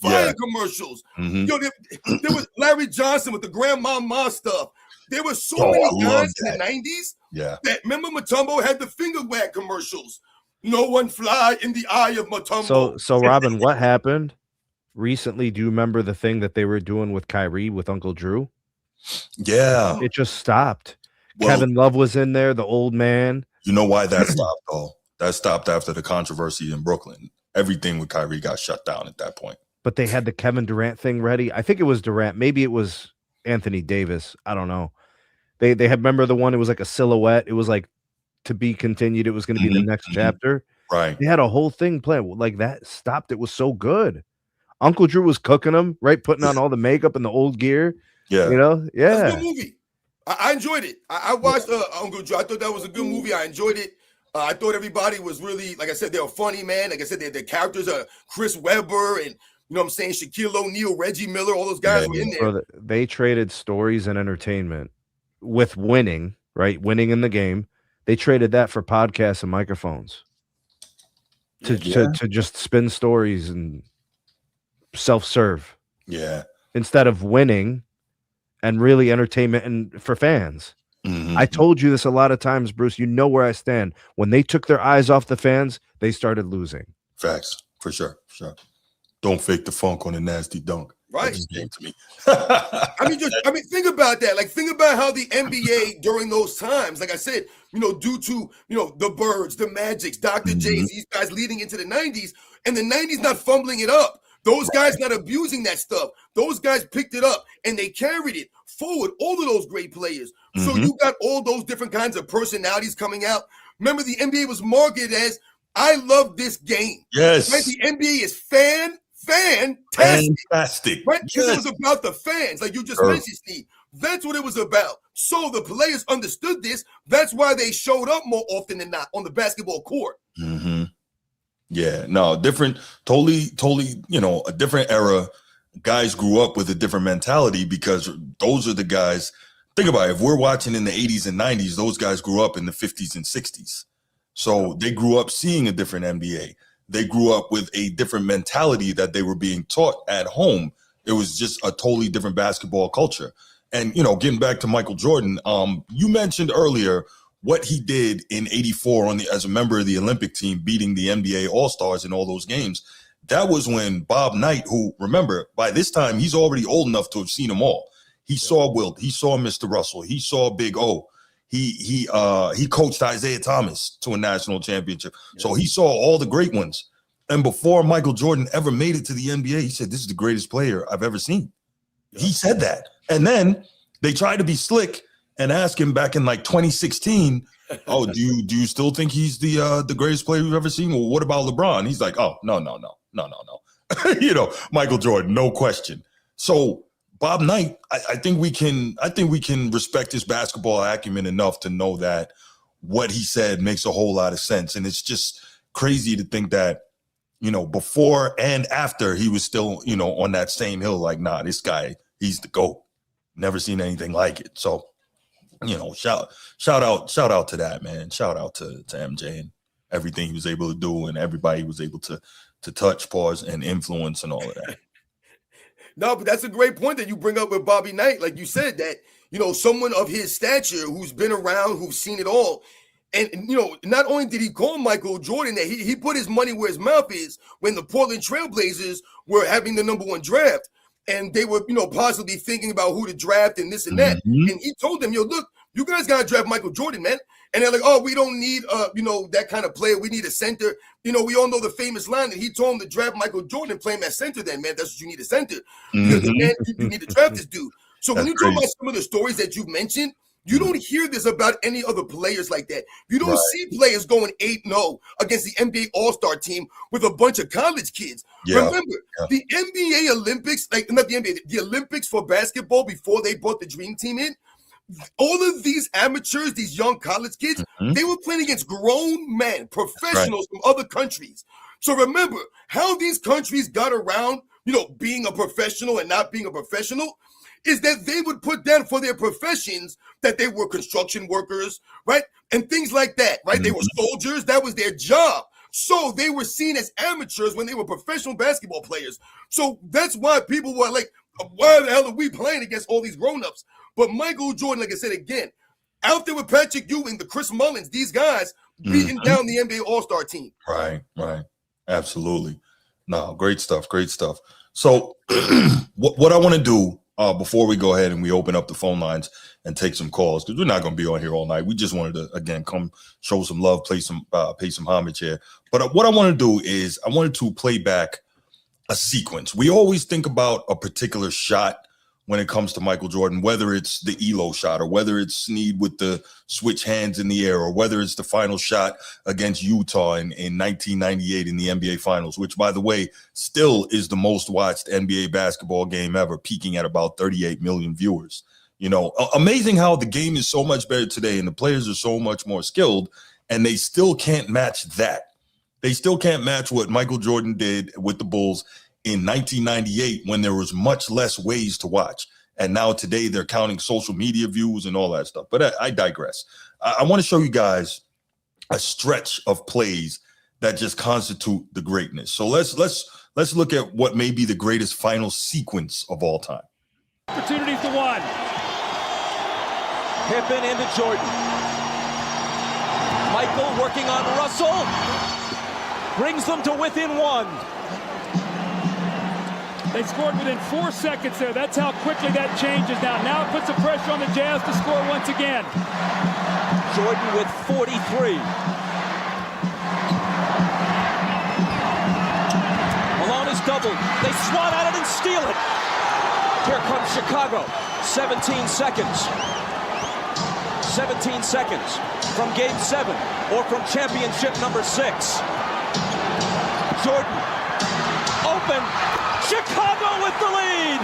Speaker 3: fire commercials. Yo, there was Larry Johnson with the grandmama stuff. There were so many guys in the 90s that, remember, Mutombo had the finger wag commercials. No one fly in the eye of Mutombo.
Speaker 2: So Robin, what happened recently? Do you remember the thing that they were doing with Kyrie with Uncle Drew?
Speaker 1: Yeah.
Speaker 2: It just stopped. Kevin Love was in there, the old man.
Speaker 1: You know why that stopped, though? That stopped after the controversy in Brooklyn. Everything with Kyrie got shut down at that point.
Speaker 2: But they had the Kevin Durant thing ready. I think it was Durant. Maybe it was Anthony Davis. I don't know. They had, remember the one, it was like a silhouette. It was like to be continued. It was going to be the next chapter.
Speaker 1: Right.
Speaker 2: They had a whole thing planned. Like that stopped. It was so good. Uncle Drew was cooking them, right? Putting on all the makeup and the old gear.
Speaker 1: Yeah.
Speaker 3: That's a good movie. I enjoyed it. I watched Uncle Drew. I thought that was a good movie. I enjoyed it. I thought everybody was really, like I said, they were funny, man. Like I said, the characters are Chris Webber and, you know what I'm saying, Shaquille O'Neal, Reggie Miller, all those guys were in there.
Speaker 2: Bro, they traded stories and entertainment with winning, right? Winning in the game. They traded that for podcasts and microphones to just spin stories and self-serve.
Speaker 1: Yeah.
Speaker 2: Instead of winning and really entertainment and for fans. I told you this a lot of times, Bruce. You know where I stand. When they took their eyes off the fans, they started losing.
Speaker 1: Facts, for sure. Don't fake the funk on a nasty dunk.
Speaker 3: Right.
Speaker 1: That just came to me.
Speaker 3: I mean, think about that. Like, think about how the NBA during those times, like I said, due to, the Birds, the Magics, Dr. J's, these guys leading into the 90s, and the 90s not fumbling it up. Those guys not abusing that stuff. Those guys picked it up and they carried it forward. All of those great players. So you got all those different kinds of personalities coming out. Remember, the NBA was marketed as, I love this game.
Speaker 1: Yes.
Speaker 3: Right? The NBA is fantastic. Right? Because it was about the fans, like you just mentioned, Steve. That's what it was about. So the players understood this. That's why they showed up more often than not on the basketball court.
Speaker 1: Yeah, no, different, totally, a different era. Guys grew up with a different mentality because those are the guys. Think about it. If we're watching in the 80s and 90s, those guys grew up in the 50s and 60s. So they grew up seeing a different NBA. They grew up with a different mentality that they were being taught at home. It was just a totally different basketball culture. And, getting back to Michael Jordan, you mentioned earlier what he did in '84 as a member of the Olympic team, beating the NBA All-Stars in all those games. That was when Bob Knight, who, remember, by this time, he's already old enough to have seen them all. He saw Wilt, he saw Mr. Russell, he saw Big O. He coached Isaiah Thomas to a national championship. So he saw all the great ones. And before Michael Jordan ever made it to the NBA, he said, this is the greatest player I've ever seen. He said that. And then they tried to be slick and ask him back in like 2016, oh, do you still think he's the greatest player you've ever seen? Well, what about LeBron? He's like, oh, no. Michael Jordan, no question. So Bob Knight, I think we can respect his basketball acumen enough to know that what he said makes a whole lot of sense. And it's just crazy to think that, before and after he was still, on that same hill, like, nah, this guy, he's the GOAT. Never seen anything like it. So, shout out to that, man. Shout out to MJ and everything he was able to do and everybody he was able to touch, pause, and influence and all of that.
Speaker 3: No, but that's a great point that you bring up with Bobby Knight. Like you said, that, someone of his stature who's been around, who's seen it all. And, not only did he call Michael Jordan that, he put his money where his mouth is when the Portland Trailblazers were having the #1 draft. And they were, possibly thinking about who to draft and this and that. And he told them, look, you guys got to draft Michael Jordan, man. And they're like, oh, we don't need, that kind of player. We need a center. We all know the famous line that he told him to draft Michael Jordan, play him at center then, man. That's what you need, a center. Because, man, you need to draft this dude. So when you talk about some of the stories that you've mentioned, you don't hear this about any other players like that. You don't see players going 8-0 against the NBA All-Star team with a bunch of college kids. Remember, the NBA Olympics, not the NBA, the Olympics for basketball before they brought the Dream Team in, all of these amateurs, these young college kids, they were playing against grown men, professionals from other countries. So remember how these countries got around, being a professional and not being a professional, is that they would put down for their professions that they were construction workers, right? And things like that, right? They were soldiers. That was their job. So they were seen as amateurs when they were professional basketball players. So that's why people were like, why the hell are we playing against all these grown-ups? But Michael Jordan, like I said again, out there with Patrick Ewing, the Chris Mullins, these guys beating down the NBA All-Star team.
Speaker 1: Right. Absolutely. No, great stuff. So what I want to do, before we go ahead and we open up the phone lines and take some calls, because we're not going to be on here all night. We just wanted to, again, come show some love, pay some homage here. But what I want to do is I wanted to play back a sequence. We always think about a particular shot when it comes to Michael Jordan, whether it's the ELO shot or whether it's Snead with the switch hands in the air or whether it's the final shot against Utah in 1998 in the NBA Finals, which, by the way, still is the most watched NBA basketball game ever, peaking at about 38 million viewers. Amazing how the game is so much better today and the players are so much more skilled, and they still can't match that. They still can't match what Michael Jordan did with the Bulls in 1998 when there was much less ways to watch. And now today they're counting social media views and all that stuff. But I digress. I want to show you guys a stretch of plays that just constitute the greatness. So let's look at what may be the greatest final sequence of all time.
Speaker 11: Opportunity for one. Pippen into Jordan. Michael working on Russell. Brings them to within one. They scored within 4 seconds there. That's how quickly that changes now. Now it puts the pressure on the Jazz to score once again.
Speaker 12: Jordan with 43. Malone is doubled. They swat at it and steal it. Here comes Chicago. 17 seconds. 17 seconds from Game 7 or from championship number 6. Jordan open. Chicago with the lead.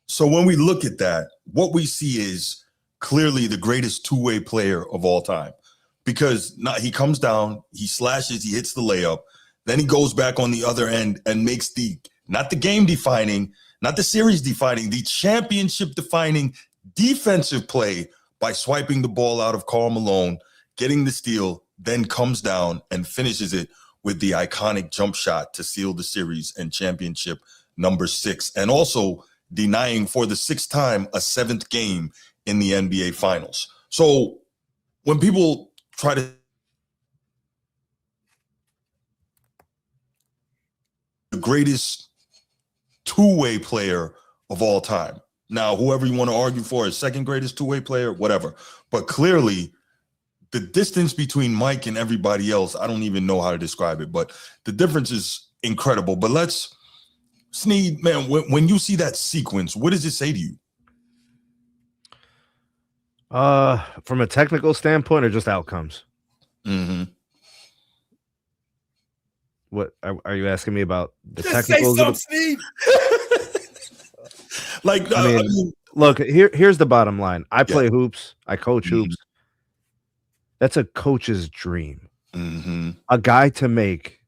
Speaker 1: So when we look at that, what we see is clearly the greatest two-way player of all time, because he comes down, he slashes, he hits the layup, then he goes back on the other end and makes not the game defining, not the series defining, the championship defining defensive play by swiping the ball out of Karl Malone, getting the steal, then comes down and finishes it with the iconic jump shot to seal the series and championship number 6, and also denying for the 6th time a 7th game in the NBA Finals. So when people try to the greatest two-way player of all time. Now, whoever you want to argue for is second greatest two-way player, whatever. But clearly, the distance between Mike and everybody else, I don't even know how to describe it, but the difference is incredible. But Sneed, man, when you see that sequence, what does it say to you?
Speaker 2: From a technical standpoint or just outcomes?
Speaker 1: Mm-hmm.
Speaker 2: What are you asking me about? The
Speaker 3: Just
Speaker 2: technicals?
Speaker 3: say something, Sneed.
Speaker 2: I mean, look, here's the bottom line. I play hoops. I coach hoops. That's a coach's dream.
Speaker 1: Mm-hmm.
Speaker 2: A guy to make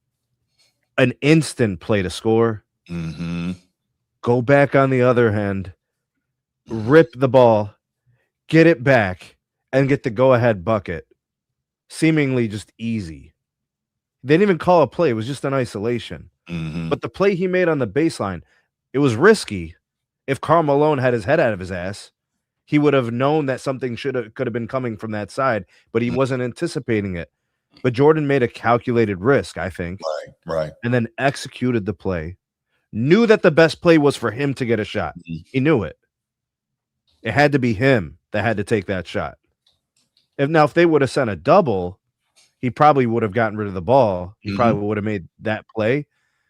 Speaker 2: an instant play to score.
Speaker 1: Mm-hmm.
Speaker 2: Go back on the other hand, rip the ball, get it back, and get the go-ahead bucket. Seemingly just easy. They didn't even call a play. It was just an isolation.
Speaker 1: Mm-hmm.
Speaker 2: But the play he made on the baseline, it was risky. If Karl Malone had his head out of his ass, he would have known that something could have been coming from that side, but he wasn't anticipating it. But Jordan made a calculated risk, I think.
Speaker 1: Right.
Speaker 2: And then executed the play. Knew that the best play was for him to get a shot. He knew it. It had to be him that had to take that shot. If they would have sent a double, he probably would have gotten rid of the ball. He probably would have made that play.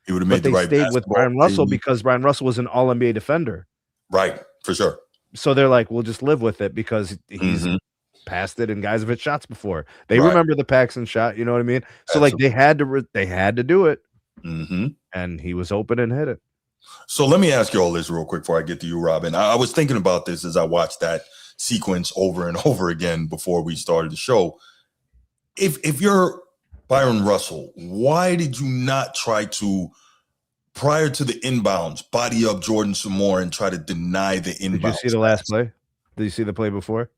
Speaker 1: He would have made the right
Speaker 2: They stayed with Brian Russell because Brian Russell was an all-NBA defender.
Speaker 1: Right, for sure.
Speaker 2: So they're like, we'll just live with it because he's passed it and guys have hit shots before. They remember the Paxson shot, you know what I mean? So
Speaker 1: Absolutely.
Speaker 2: they had to do it.
Speaker 1: Mm-hmm.
Speaker 2: And he was open and hit it.
Speaker 1: So let me ask you all this real quick before I get to you, Robin. I was thinking about this as I watched that sequence over and over again before we started the show. If you're Byron Russell, why did you not try to, prior to the inbounds, body up Jordan some more and try to deny the inbounds?
Speaker 2: Did you see the last play? Did you see the play before?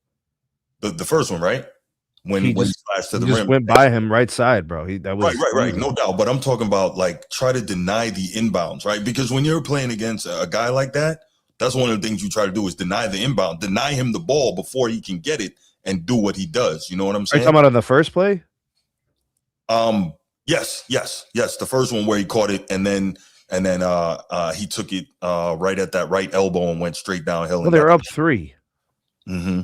Speaker 1: The first one, right? When he slashed to the
Speaker 2: just
Speaker 1: rim.
Speaker 2: went by him right side, bro. That was
Speaker 1: right. No doubt. But I'm talking about try to deny the inbounds, right? Because when you're playing against a guy like that, that's one of the things you try to do is deny the inbound, deny him the ball before he can get it and do what he does. You know what I'm
Speaker 2: Are
Speaker 1: saying?
Speaker 2: you talking about on the first play?
Speaker 1: Yes. The first one where he caught it and then he took it right at that right elbow and went straight downhill.
Speaker 2: Well, they were up 3.
Speaker 1: Mm-hmm.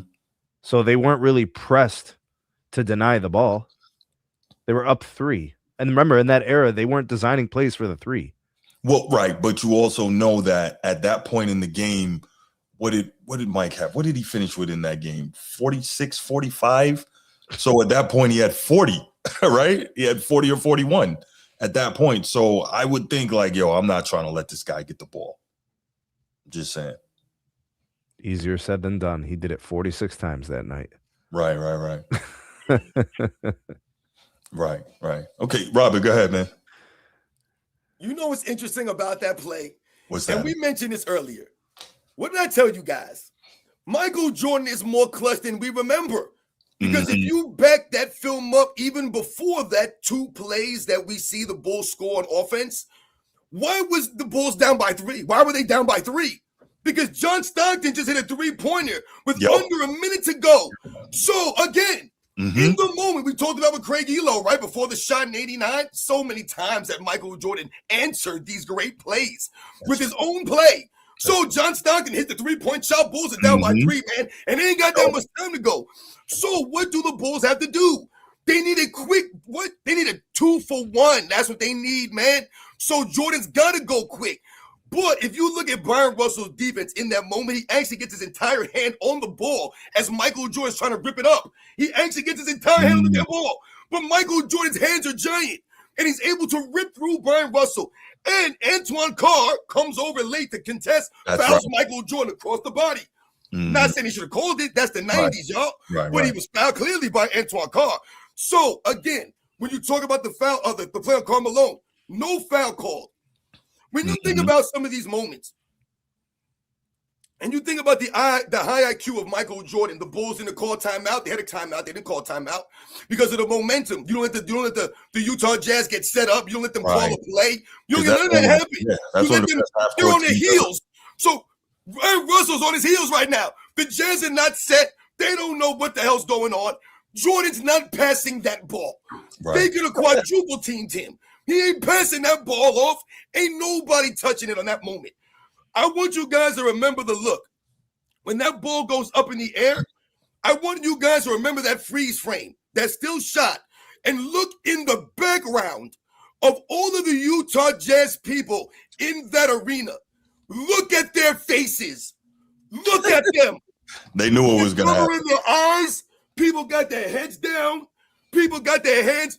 Speaker 2: So they weren't really pressed to deny the ball. They were up 3. And remember, in that era, they weren't designing plays for the 3.
Speaker 1: Well, right. But you also know that at that point in the game, what did Mike have? What did he finish with in that game? 46, 45? So at that point, he had 40, right? He had 40 or 41 at that point. So I would think I'm not trying to let this guy get the ball. Just saying.
Speaker 2: Easier said than done. He did it 46 times that night.
Speaker 1: Right. Right. Okay, Robert, go ahead, man.
Speaker 3: You know what's interesting about that play?
Speaker 1: What's that?
Speaker 3: And we mentioned this earlier. What did I tell you guys? Michael Jordan is more clutch than we remember. Because if you back that film up even before that 2 plays that we see the Bulls score on offense, why was the Bulls down by 3? Why were they down by 3? Because John Stockton just hit a 3-pointer with under a minute to go. So again,
Speaker 1: Mm-hmm.
Speaker 3: In the moment, we talked about with Craig Elo, right before the shot in 89, so many times that Michael Jordan answered these great plays with his own play. So John Stockton hit the three-point shot, Bulls are down by 3, man, and they ain't got that much time to go. So what do the Bulls have to do? They need a quick, They need a 2-for-1. That's what they need, man. So Jordan's got to go quick. But if you look at Brian Russell's defense in that moment, he actually gets his entire hand on the ball as Michael Jordan's trying to rip it up. He actually gets his entire hand on the ball. But Michael Jordan's hands are giant, and he's able to rip through Brian Russell. And Antoine Carr comes over late to contest, fouls Michael Jordan across the body. Not saying he should have called it. That's the 90s, y'all. But he was fouled clearly by Antoine Carr. So, again, when you talk about the foul, the play on Karl Malone, no foul called. When you think about some of these moments, and you think about the high IQ of Michael Jordan, the Bulls didn't call timeout. They had a timeout. They didn't call timeout because of the momentum. You don't let the Utah Jazz get set up. You don't let them call a play. You don't let that happen. Yeah, they're on their heels. So Brian Russell's on his heels right now. The Jazz are not set. They don't know what the hell's going on. Jordan's not passing that ball. They could have quadruple teamed him. He ain't passing that ball off. Ain't nobody touching it on that moment. I want you guys to remember the look. When that ball goes up in the air, I want you guys to remember that freeze frame, that still shot, and look in the background of all of the Utah Jazz people in that arena. Look at their faces. Look at them.
Speaker 1: They knew what was going to happen.
Speaker 3: In their eyes, people got their heads down. People got their hands.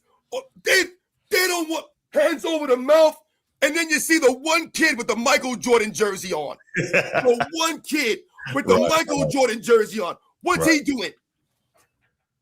Speaker 3: They don't want hands over the mouth. And then you see the one kid with the Michael Jordan jersey on. The one kid with the Michael Jordan jersey on. What's he doing?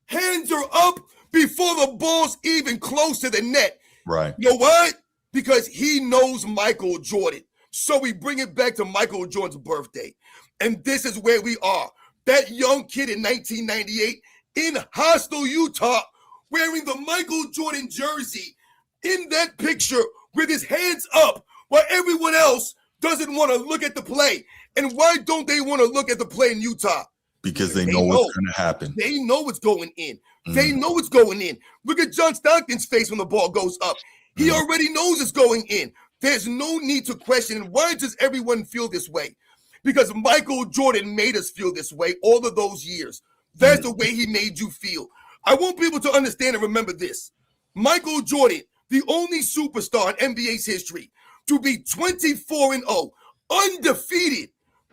Speaker 3: Hands are up before the ball's even close to the net.
Speaker 1: Right.
Speaker 3: You know what? Because he knows Michael Jordan. So we bring it back to Michael Jordan's birthday. And this is where we are. That young kid in 1998 in hostile Utah wearing the Michael Jordan jersey in that picture with his hands up while everyone else doesn't want to look at the play. And why don't they want to look at the play in Utah?
Speaker 1: Because they know what's going to happen.
Speaker 3: They know what's going in. They know what's going in. Look at John Stockton's face when the ball goes up. He already knows it's going in. There's no need to question. And why does everyone feel this way? Because Michael Jordan made us feel this way all of those years. That's the way he made you feel. I want people to understand and remember this. Michael Jordan, the only superstar in NBA's history to be 24-0, undefeated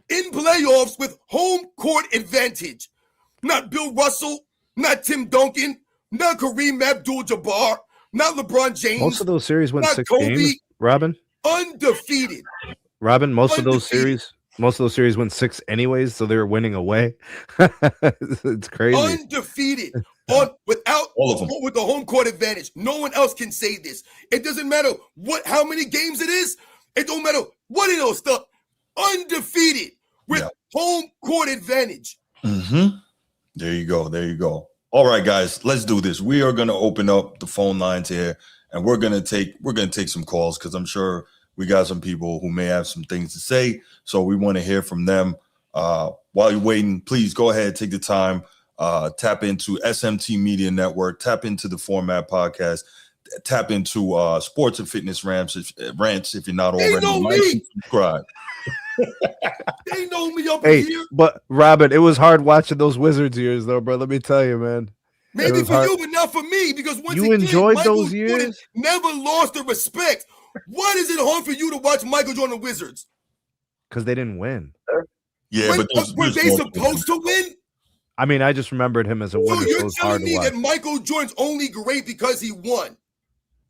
Speaker 3: in playoffs with home court advantage. Not Bill Russell, not Tim Duncan, not Kareem Abdul-Jabbar, not LeBron James.
Speaker 2: Most of those series went 6
Speaker 3: Kobe,
Speaker 2: games, Robin.
Speaker 3: Undefeated.
Speaker 2: Robin, most of those series went 6 anyways, so they were winning away. It's crazy.
Speaker 3: Undefeated. Without all of them. With the home court advantage. No one else can say this. It doesn't matter how many games it is. It don't matter what it is. Stuff. Undefeated with home court advantage.
Speaker 1: There you go. There you go. All right, guys, let's do this. We are going to open up the phone lines here, and we're going to take some calls because I'm sure we got some people who may have some things to say. So we want to hear from them. While you're waiting, please go ahead, take the time. Tap into SMT Media Network, tap into the Format Podcast, tap into Sports and Fitness Rants if you're not already. Like and subscribe.
Speaker 3: They know me up here.
Speaker 2: But Robin, it was hard watching those Wizards years, though, bro. Let me tell you, man.
Speaker 3: Maybe for you, but not for me, because once
Speaker 2: you enjoyed those years.
Speaker 3: Never lost the respect. Why is it hard for you to watch Michael Jordan Wizards?
Speaker 2: Because they didn't win.
Speaker 1: Yeah,
Speaker 3: but were they supposed to win?
Speaker 2: I mean, I just remembered him as a winner.
Speaker 3: So you're telling me that Michael Jordan's only great because he won?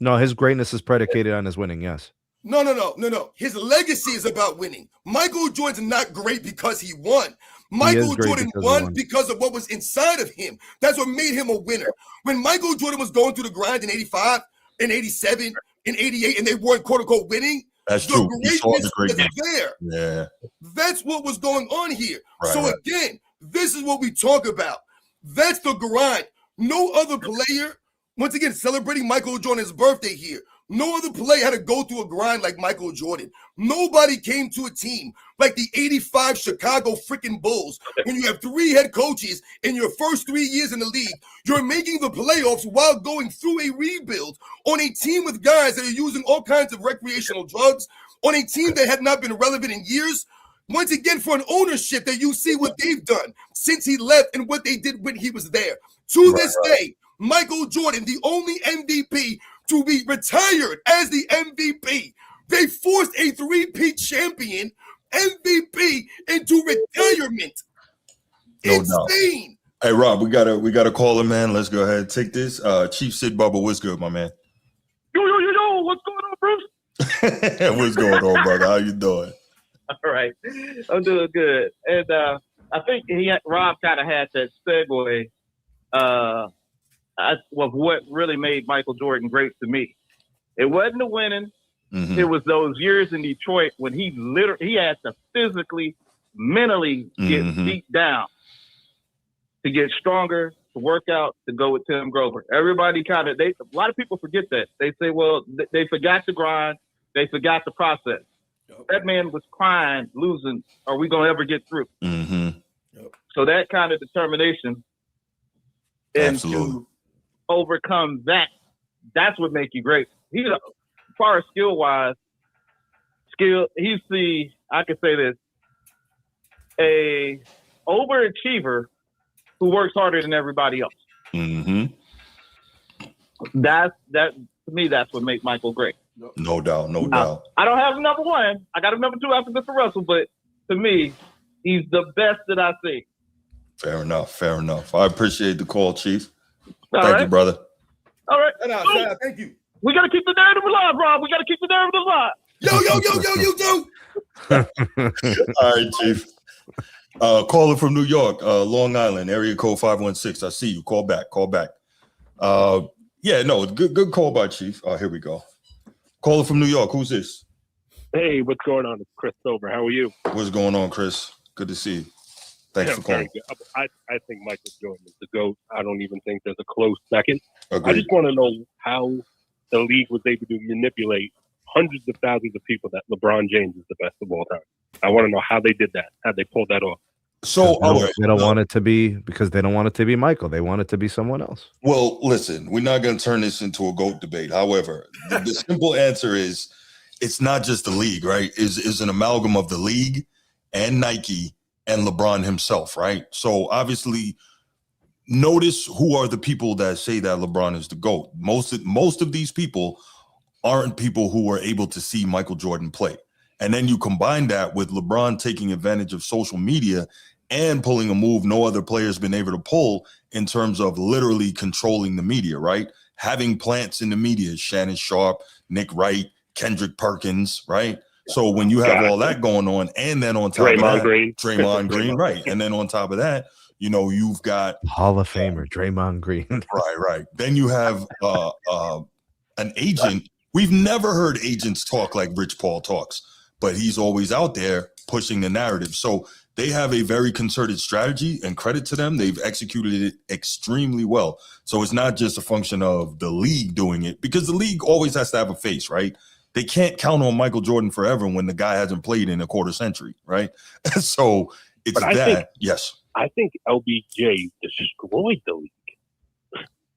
Speaker 2: No, his greatness is predicated on his winning, yes.
Speaker 3: No. His legacy is about winning. Michael Jordan's not great because he won. Michael Jordan won because of what was inside of him. That's what made him a winner. When Michael Jordan was going through the grind in 85, in 87, in 88, and they weren't quote-unquote winning,
Speaker 1: that's true.
Speaker 3: Greatness was there.
Speaker 1: Yeah.
Speaker 3: That's what was going on here.
Speaker 1: Right,
Speaker 3: Again, this is what we talk about. That's the grind. No other player, once again, celebrating Michael Jordan's birthday here. No other player had to go through a grind like Michael Jordan. Nobody came to a team like the 85 Chicago freaking Bulls. When you have 3 head coaches in your first 3 years in the league, you're making the playoffs while going through a rebuild on a team with guys that are using all kinds of recreational drugs, on a team that had not been relevant in years. Once again, for an ownership that you see what they've done since he left and what they did when he was there. To this day, Michael Jordan, the only MVP to be retired as the MVP. They forced a 3-peat champion MVP into retirement.
Speaker 1: No
Speaker 3: Insane.
Speaker 1: doubt. Hey Rob, we gotta call him, man. Let's go ahead and take this. Chief Sid Bubba, what's good, my man?
Speaker 13: Yo, what's going on, Bruce?
Speaker 1: What's going on, brother? How you doing?
Speaker 13: All right, I'm doing good. And I think Rob kind of had that segue of what really made Michael Jordan great to me. It wasn't the winning.
Speaker 1: Mm-hmm.
Speaker 13: It was those years in Detroit when he had to physically, mentally get beat down to get stronger, to work out, to go with Tim Grover. Everybody a lot of people forget that. They say, well, they forgot the grind. They forgot the process. That man was crying, losing. Are we going to ever get through?
Speaker 1: Mm-hmm.
Speaker 13: So that kind of determination and to overcome that's what makes you great. He's, as far as skill-wise, he's I can say this, a overachiever who works harder than everybody else.
Speaker 1: Mm-hmm.
Speaker 13: To me, that's what makes Michael great.
Speaker 1: No doubt, no doubt.
Speaker 13: I don't have a number 1. I got a number 2 after Mr. Russell, but to me, he's the best that I see.
Speaker 1: Fair enough. I appreciate the call, Chief.
Speaker 13: All
Speaker 1: Thank
Speaker 13: right.
Speaker 1: you, brother.
Speaker 13: All right.
Speaker 3: Thank you.
Speaker 13: We got to keep the narrative alive, Rob. We got to keep the narrative alive.
Speaker 3: Yo, you do.
Speaker 1: All right, Chief. Caller from New York, Long Island, area code 516. I see you. Call back. Yeah, no, good call by Chief. Here we go. Caller from New York. Who's this?
Speaker 14: Hey, what's going on? It's Chris Silver. How are you?
Speaker 1: What's going on, Chris? Good to see you. Thanks for calling.
Speaker 14: I think Michael Jordan is the GOAT. I don't even think there's a close second.
Speaker 1: Agreed.
Speaker 14: I just want to know how the league was able to manipulate hundreds of thousands of people that LeBron James is the best of all time. I want to know how they did that, how they pulled that off.
Speaker 1: So
Speaker 2: they don't want it to be because they don't want it to be Michael. They want it to be someone else.
Speaker 1: Well, listen, we're not going to turn this into a GOAT debate. However, the simple answer is it's not just the league, right? Is an amalgam of the league and Nike and LeBron himself, right? So obviously, notice who are the people that say that LeBron is the GOAT. Most of these people aren't people who were able to see Michael Jordan play. And then you combine that with LeBron taking advantage of social media and pulling a move no other player's been able to pull in terms of literally controlling the media, right? Having plants in the media, Shannon Sharp, Nick Wright, Kendrick Perkins, right? So when you have all that going on, and then on top of that, Draymond Green, right? And then on top of that, you've got
Speaker 2: Hall of Famer Draymond Green.
Speaker 1: Right. Then you have an agent. We've never heard agents talk like Rich Paul talks, but he's always out there pushing the narrative. So they have a very concerted strategy, and credit to them. They've executed it extremely well. So it's not just a function of the league doing it, because the league always has to have a face, right? They can't count on Michael Jordan forever when the guy hasn't played in a quarter century, right? So it's yes.
Speaker 14: I think LBJ destroyed the league.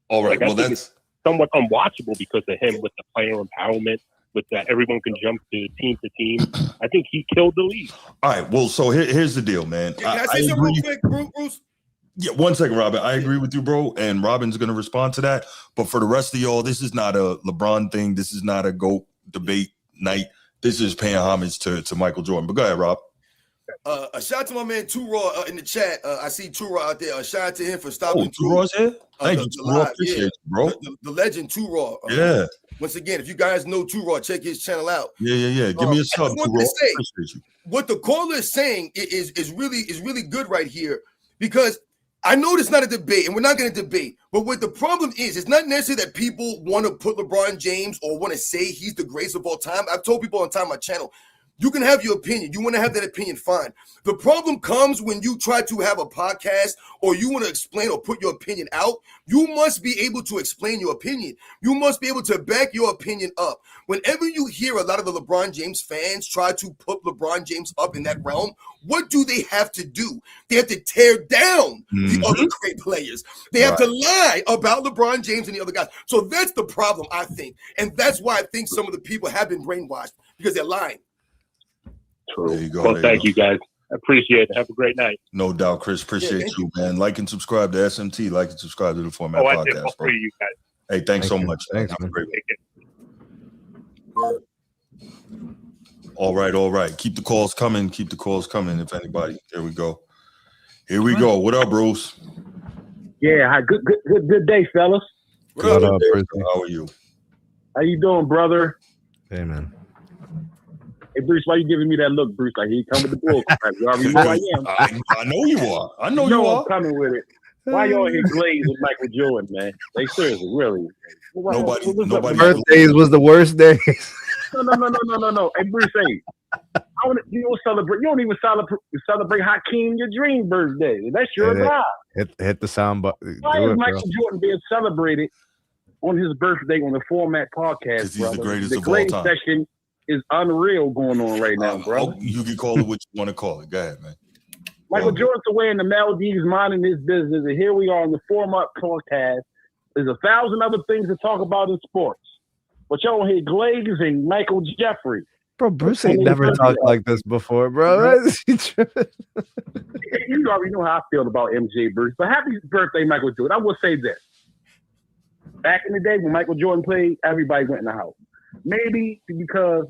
Speaker 1: All right, well, that's
Speaker 14: somewhat unwatchable because of him with the player empowerment, with that everyone can jump to team. I think he killed the league.
Speaker 1: All right, well, so here's the deal, man.
Speaker 3: Can I say something real quick, Bruce?
Speaker 1: Yeah, 1 second, Robin. I agree with you, bro, and Robin's going to respond to that. But for the rest of y'all, this is not a LeBron thing. This is not a GOAT debate night. This is paying homage to Michael Jordan. But go ahead, Rob.
Speaker 3: A shout out to my man Two Raw in the chat. I see Two Raw out there. A shout out to him for stopping.
Speaker 1: Two Raw's here. Thank you, Two Raw. Appreciate you, bro.
Speaker 3: The legend Two Raw.
Speaker 1: Yeah.
Speaker 3: Once again, if you guys know Two Raw, check his channel out.
Speaker 1: Yeah. Give me a sub, Two Raw. Appreciate you.
Speaker 3: What the caller is saying is really good right here, because I know it's not a debate, and we're not going to debate. But what the problem is, it's not necessarily that people want to put LeBron James or want to say he's the greatest of all time. I've told people on time on my channel, You can have your opinion. You want to have that opinion, fine. The problem comes when you try to have a podcast or you want to explain or put your opinion out. You must be able to explain your opinion. You must be able to back your opinion up. Whenever you hear a lot of the LeBron James fans try to put LeBron James up in that realm, what do they have to do? They have to tear down the other great players. They have to lie about LeBron James and the other guys. So that's the problem, I think. And that's why I think some of the people have been brainwashed, because they're lying.
Speaker 14: True.
Speaker 1: There you go.
Speaker 14: Well, thank you guys. I appreciate it. Have a great night.
Speaker 1: No doubt, Chris. Appreciate you, man. Like and subscribe to SMT. Like and subscribe to the Format
Speaker 14: I did.
Speaker 1: Podcast, bro.
Speaker 14: You guys.
Speaker 1: Hey, thanks so much.
Speaker 2: Thanks,
Speaker 1: Have a
Speaker 2: man.
Speaker 1: great one. All right. Keep the calls coming. If anybody. There we go. Here we go. What up, Bruce?
Speaker 15: Yeah, hi. Good day, fellas.
Speaker 1: What up, Bruce? How are you?
Speaker 15: How you doing, brother?
Speaker 2: Hey, man.
Speaker 15: Hey, Bruce, why you giving me that look, Bruce? Like, he come with the bull crap. You already know I am.
Speaker 1: I know you are. I know you are.
Speaker 15: I'm coming with it. Why y'all here glazed with Michael Jordan, man? Like, seriously, really?
Speaker 1: Nobody.
Speaker 2: Birthdays was the worst days.
Speaker 15: No. Hey, Bruce, hey. You don't celebrate. You don't even celebrate Hakeem, your dream birthday. That's your guy.
Speaker 2: Hit the sound button.
Speaker 15: Why is Michael Jordan being celebrated on his birthday on the Format Podcast,
Speaker 1: He's
Speaker 15: brother?
Speaker 1: the greatest
Speaker 15: the
Speaker 1: of all
Speaker 15: glaze
Speaker 1: time.
Speaker 15: session is unreal going on right now, bro.
Speaker 1: You can call it what you want to call it. Go ahead, man.
Speaker 15: Michael Jordan's away in the Maldives minding his business, and here we are on the Format Podcast. There's 1,000 other things to talk about in sports. But y'all here glazing Michael Jeffrey.
Speaker 2: Bro, Bruce ain't never talked like this before, bro.
Speaker 15: You already know how I feel about MJ, Bruce. But happy birthday, Michael Jordan. I will say this. Back in the day when Michael Jordan played, everybody went in the house. Maybe because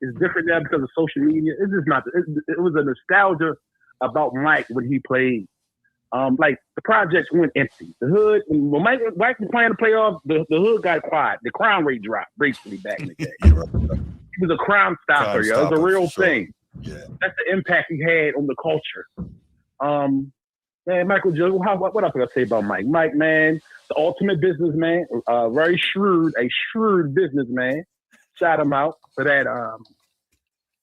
Speaker 15: it's different now because of social media. It's just not. It was a nostalgia about Mike when he played. Like the projects went empty. The hood, when Mike was playing the playoffs, the hood got quiet. The crime rate dropped basically back in the day. He was a crime stopper, yo. It was a real thing.
Speaker 1: Yeah.
Speaker 15: That's the impact he had on the culture. Man, Michael Jordan, what else can I say about Mike? Mike, man, the ultimate businessman, very shrewd, a shrewd businessman. Shout him out for that.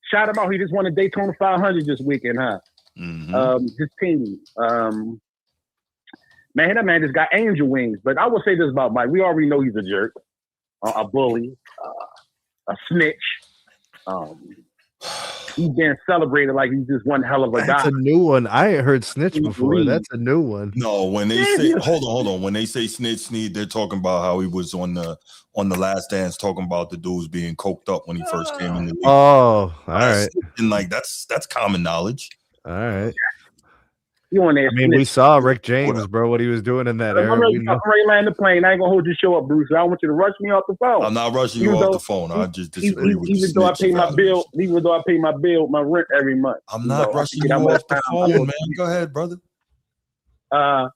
Speaker 15: Shout him out. He just won a Daytona 500 this weekend, huh? His team. Man, that man just got angel wings. But I will say this about Mike. We already know he's a jerk, a bully, a snitch. He's being celebrated like he's just one hell of a guy.
Speaker 2: That's a new one. I ain't heard snitch before. That's a new one.
Speaker 1: No, when they say hold on. When they say snitch, they're talking about how he was on the Last Dance, talking about the dudes being coked up when he first came in the league.
Speaker 2: Oh, all right.
Speaker 1: And like that's common knowledge.
Speaker 2: All right.
Speaker 15: You on there?
Speaker 2: I mean, we saw Rick James, bro, what he was doing in that era.
Speaker 15: I'm ready to land the plane. I ain't gonna hold your show up, Bruce. I don't want you to rush me off the phone.
Speaker 1: I'm not rushing you off the phone. I just disagree with
Speaker 15: even though I pay my bill, my rent every month.
Speaker 1: I'm not rushing you off the phone, man. Go ahead, brother.
Speaker 15: Yeah,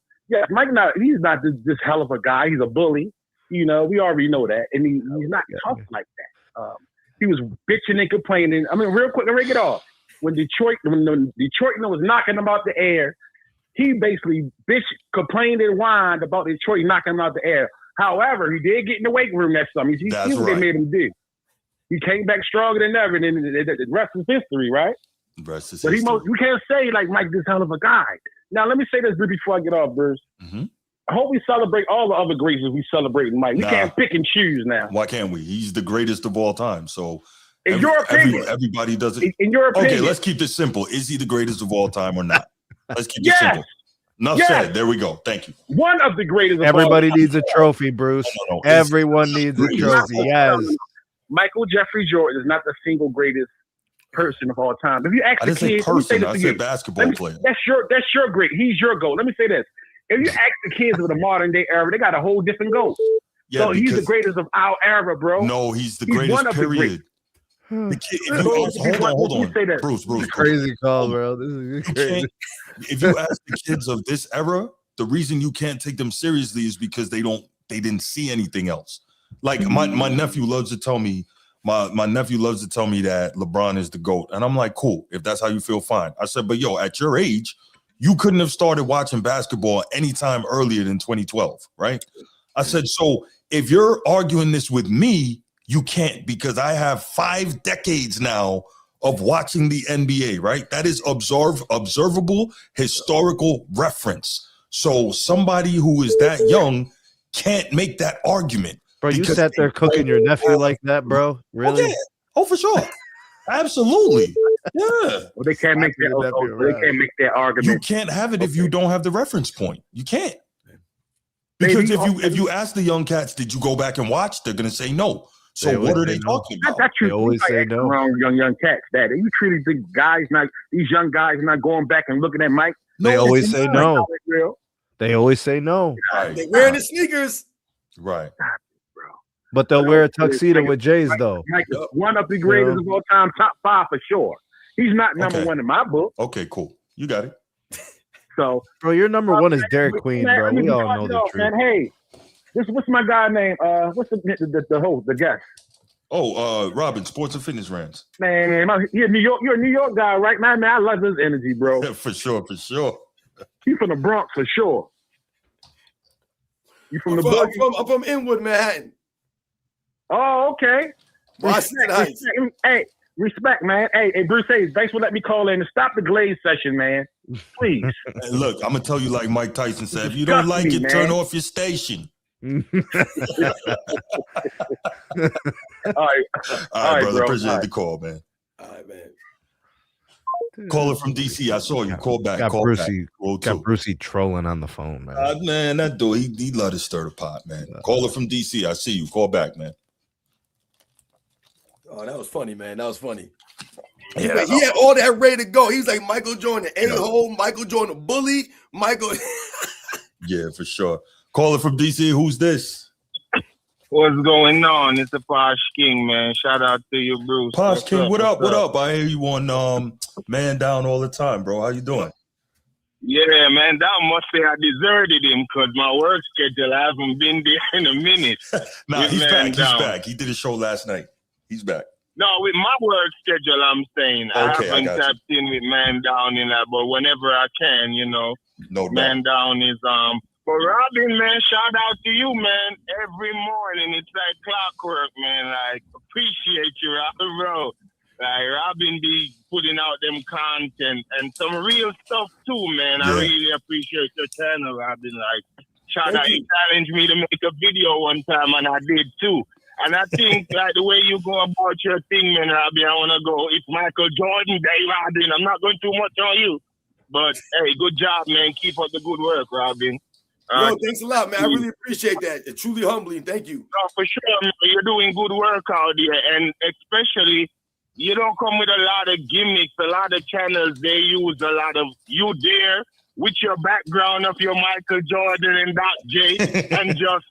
Speaker 15: Mike. He's not this hell of a guy. He's a bully. You know, we already know that, and he's not tough like that. He was bitching and complaining. I mean, real quick, to break it off. When Detroit was knocking him out the air, he basically complained and whined about Detroit knocking him out the air. However, he did get in the weight room that summer. He what they made him do. He came back stronger than ever, and the rest is history, right?
Speaker 1: Rest is
Speaker 15: but
Speaker 1: history.
Speaker 15: We can't say like Mike this hell of a guy. Now, let me say this before I get off, Bruce. I hope we celebrate all the other greats as we celebrate Mike. We can't pick and choose now.
Speaker 1: Why can't we? He's the greatest of all time. So
Speaker 15: in your opinion,
Speaker 1: everybody does it.
Speaker 15: In your opinion.
Speaker 1: Okay, let's keep this simple. Is he the greatest of all time or not? Let's keep it simple. Enough said. There we go. Thank you.
Speaker 15: One of the greatest of
Speaker 2: Everybody
Speaker 15: all time.
Speaker 2: needs a trophy, Bruce.
Speaker 1: No.
Speaker 2: Everyone needs a trophy. Yes.
Speaker 15: Michael Jeffrey Jordan is not the single greatest person of all time. If you ask
Speaker 1: I
Speaker 15: the
Speaker 1: didn't say
Speaker 15: kids,
Speaker 1: person. I said basketball player.
Speaker 15: That's your great. He's your goal. Let me say this. If you ask the kids of the modern day era, they got a whole different goal.
Speaker 1: Yeah,
Speaker 15: so he's the greatest of our era, bro.
Speaker 1: No, he's the greatest, period. Hold on. Bruce.
Speaker 2: Crazy call, bro. This is crazy.
Speaker 1: If you ask the kids of this era, the reason you can't take them seriously is because they didn't see anything else. Like my nephew loves to tell me, my nephew loves to tell me that LeBron is the GOAT. And I'm like, cool, if that's how you feel, fine. I said, but yo, at your age, you couldn't have started watching basketball anytime earlier than 2012, right? I said, so if you're arguing this with me, you can't, because I have 5 decades now of watching the NBA, right? That is observable historical reference. So somebody who is that young can't make that argument.
Speaker 2: Bro, you sat there cooking your nephew like that, bro? Really?
Speaker 1: Oh, yeah. Oh, for sure. Absolutely. Yeah.
Speaker 15: Well, they can't make that. They can't make that argument.
Speaker 1: You can't have it if you don't have the reference point. You can't. Because if you ask the young cats, did you go back and watch? They're gonna say no. So what are they talking about?
Speaker 15: That's true.
Speaker 2: They always say no.
Speaker 15: Around young cats, that you treated these young guys not going back and looking at Mike.
Speaker 2: They always say no. They always say no.
Speaker 3: They're wearing the sneakers.
Speaker 1: Right.
Speaker 2: But they'll wear a tuxedo with J's though.
Speaker 15: Mike is one of the greatest of all time, top 5 for sure. He's not number 1 in my book.
Speaker 1: Okay, cool. You got it.
Speaker 15: So,
Speaker 2: bro, your number 1 is Derek Queen, bro. We all know the truth.
Speaker 15: Man, hey, what's my guy name? What's the host, the guest?
Speaker 1: Oh, Robin, Sports and Fitness Rants.
Speaker 15: Man, you're a New York guy, right? Man, I love his energy, bro.
Speaker 1: For sure.
Speaker 15: He's from the Bronx for sure. You from
Speaker 3: I'm from Inwood, Manhattan.
Speaker 15: Oh, okay. Respect, hey, respect, man. Hey, Bruce Hayes, thanks for letting me call in and stop the glaze session, man. Please.
Speaker 1: Look, I'm gonna tell you like Mike Tyson said. If you don't like it, turn off your station.
Speaker 15: All right,
Speaker 1: brother.
Speaker 15: bro.
Speaker 1: Appreciate the call, man.
Speaker 3: All right, man.
Speaker 1: Caller from DC. I saw you. Call back.
Speaker 2: Got
Speaker 1: Got
Speaker 2: Brucey trolling on the phone, man.
Speaker 1: Man, that dude, he let us stir the pot, man. Caller from DC. I see you. Call back, man.
Speaker 3: Oh, that was funny, man. That was funny.
Speaker 1: Yeah,
Speaker 3: he had all that ready to go. He's like Michael Jordan, a-hole, Michael Jordan, bully, Michael.
Speaker 1: Yeah, for sure. Caller from DC. Who's this?
Speaker 13: What's going on? It's the Posh King, man. Shout out to you, Bruce.
Speaker 1: Posh King, what up? What up? I hear you on Man Down all the time, bro. How you doing?
Speaker 13: Yeah, man, that must say I deserted him because my work schedule, I haven't been there in a minute.
Speaker 1: Nah, he's back. He did a show last night. He's back.
Speaker 13: No, with my work schedule, I'm saying.
Speaker 1: Okay,
Speaker 13: I haven't tapped in with Man Down in that, but whenever I can,
Speaker 1: No
Speaker 13: Man Down is But Robin, man, shout out to you, man. Every morning, it's like clockwork, man. Like, appreciate you, Robin, bro. Like, Robin be putting out them content and some real stuff too, man. I really appreciate your channel, Robin. Like, shout out, you challenged me to make a video one time, and I did too. And I think, like, the way you go about your thing, man, Robin, I want to go, it's Michael Jordan Day, Robin. I'm not going too much on you. But, hey, good job, man. Keep up the good work, Robin.
Speaker 3: Yo, thanks a lot, man. I really appreciate that. It's truly humbling. Thank you.
Speaker 13: No, for sure, man. You're doing good work out there. And especially, you don't come with a lot of gimmicks. A lot of channels, they use a lot of you there with your background of your Michael Jordan and Doc J and just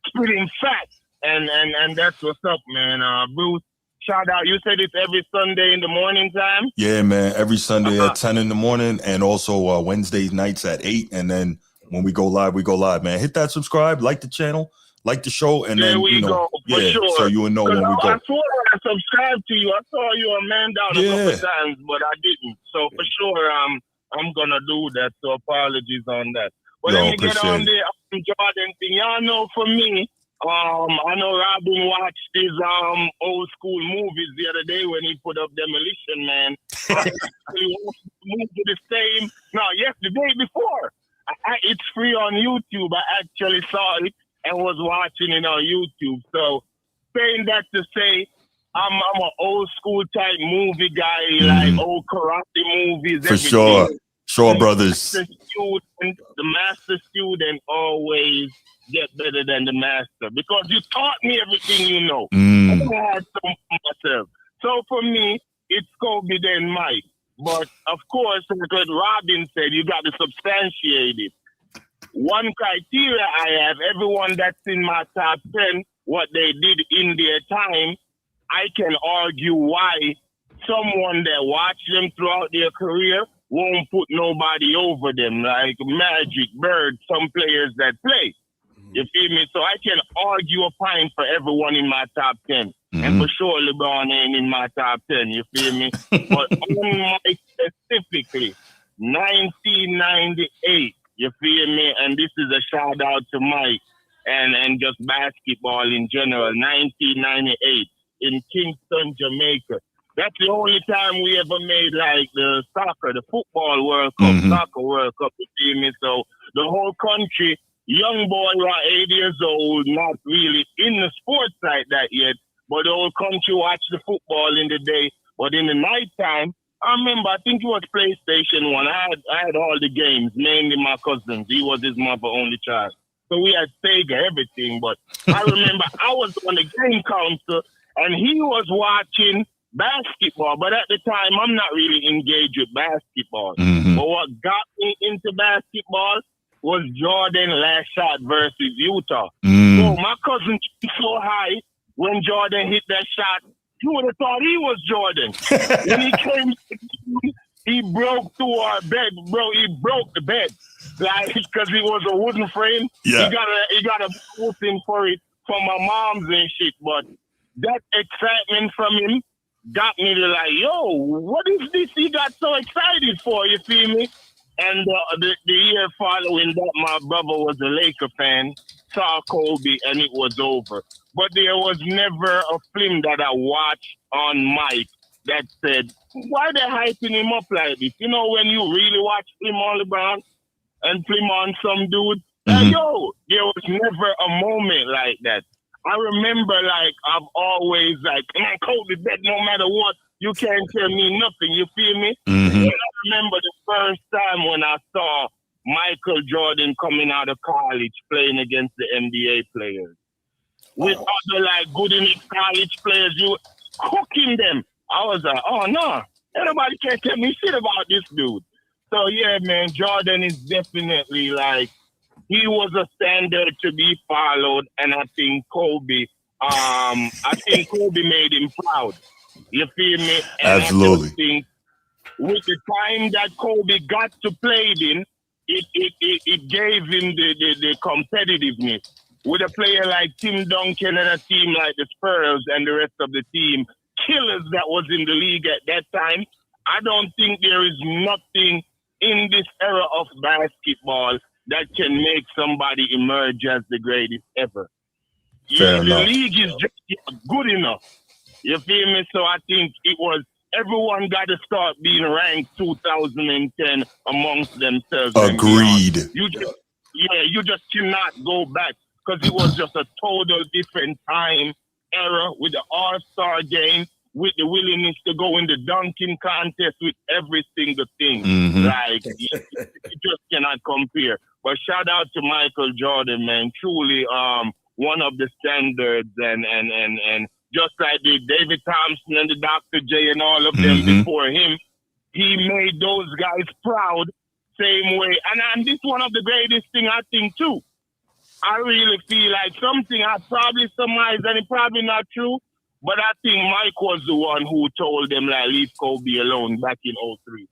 Speaker 13: spitting facts. And that's what's up, man. Bruce, shout out. You said it's every Sunday in the morning time?
Speaker 1: Yeah, man. Every Sunday at 10 in the morning and also Wednesday nights at 8. And then when we go live, man. Hit that subscribe, like the channel, like the show, and then,
Speaker 13: go, sure.
Speaker 1: So you will know when we go.
Speaker 13: I swore I subscribed to you. I saw you on Man Down a couple times, but I didn't. So for sure, I'm going to do that. So apologies on that. But let me get on the Jordan thing. Y'all know for me, I know Robin watched his old school movies the other day when he put up Demolition Man. He moved to the same. No, yes, the day before. It's free on YouTube. I actually saw it and was watching it on YouTube. So, saying that to say, I'm an old school type movie guy, like old karate movies.
Speaker 1: For sure. Shaw Brothers.
Speaker 13: The master student always get better than the master because you taught me everything you know. I had some myself. So for me, it's Kobe then Mike. But of course, like Robin said, you got to substantiate it. One criteria I have, everyone that's in my top 10, what they did in their time, I can argue why someone that watched them throughout their career won't put nobody over them, like Magic, Bird, some players that play. You feel me? So I can argue a point for everyone in my top 10. And for sure, LeBron ain't in my top 10. You feel me? But on Mike specifically, 1998. You feel me? And this is a shout out to Mike and just basketball in general. 1998 in Kingston, Jamaica.
Speaker 16: That's the only time we ever made like the football World Cup, soccer World Cup, you see me? So the whole country, young boy, around 8 years old, not really in the sports like that yet, but the whole country watched the football in the day. But in the nighttime, I remember, I think it was PlayStation 1. I had all the games, mainly my cousins. He was his mother only child. So we had Sega, everything. But I remember I was on the game counter, and he was watching basketball. But at the time, I'm not really engaged with basketball. But what got me into basketball was Jordan last shot versus Utah. So my cousin so high when Jordan hit that shot, you would have thought he was Jordan. When he came, he broke through our bed, bro. He broke the bed, like because it was a wooden frame.
Speaker 1: Yeah.
Speaker 16: He got a whooping for it from my mom's and shit. But that excitement from him got me to like, yo, what is this he got so excited for? You feel me? And the year following that, my brother was a Laker fan, saw Kobe, and it was over. But there was never a film that I watched on Mike that said, why they hyping him up like this? You know, when you really watch film on LeBron and film on some dude, like, yo, there was never a moment like that. I remember, like, I've always, like, man, Kobe bet no matter what, you can't tell me nothing, you feel me? And I remember the first time when I saw Michael Jordan coming out of college playing against the NBA players. With other, like, good enough college players, you cooking them. I was like, oh, no, anybody can't tell me shit about this dude. So, yeah, man, Jordan is definitely, like, he was a standard to be followed, and I think Kobe made him proud. You feel me? And
Speaker 1: absolutely.
Speaker 16: I just think with the time that Kobe got to play in, it gave him the competitiveness. With a player like Tim Duncan and a team like the Spurs and the rest of the team, killers that was in the league at that time, I don't think there is nothing in this era of basketball that can make somebody emerge as the greatest ever.
Speaker 1: Fair enough.
Speaker 16: The league is just good enough. You feel me? So I think it was everyone got to start being ranked 2010 amongst themselves.
Speaker 1: Agreed.
Speaker 16: You just cannot go back because it was just a total different time era with the All-Star game, with the willingness to go in the dunking contest with every single thing. Like, you just cannot compare. But shout out to Michael Jordan, man. Truly one of the standards and just like the David Thompson and the Dr. J and all of them before him, he made those guys proud same way. And this one of the greatest thing I think too. I really feel like something I probably surmised and it's probably not true, but I think Mike was the one who told them, like, leave Kobe alone back in 2003.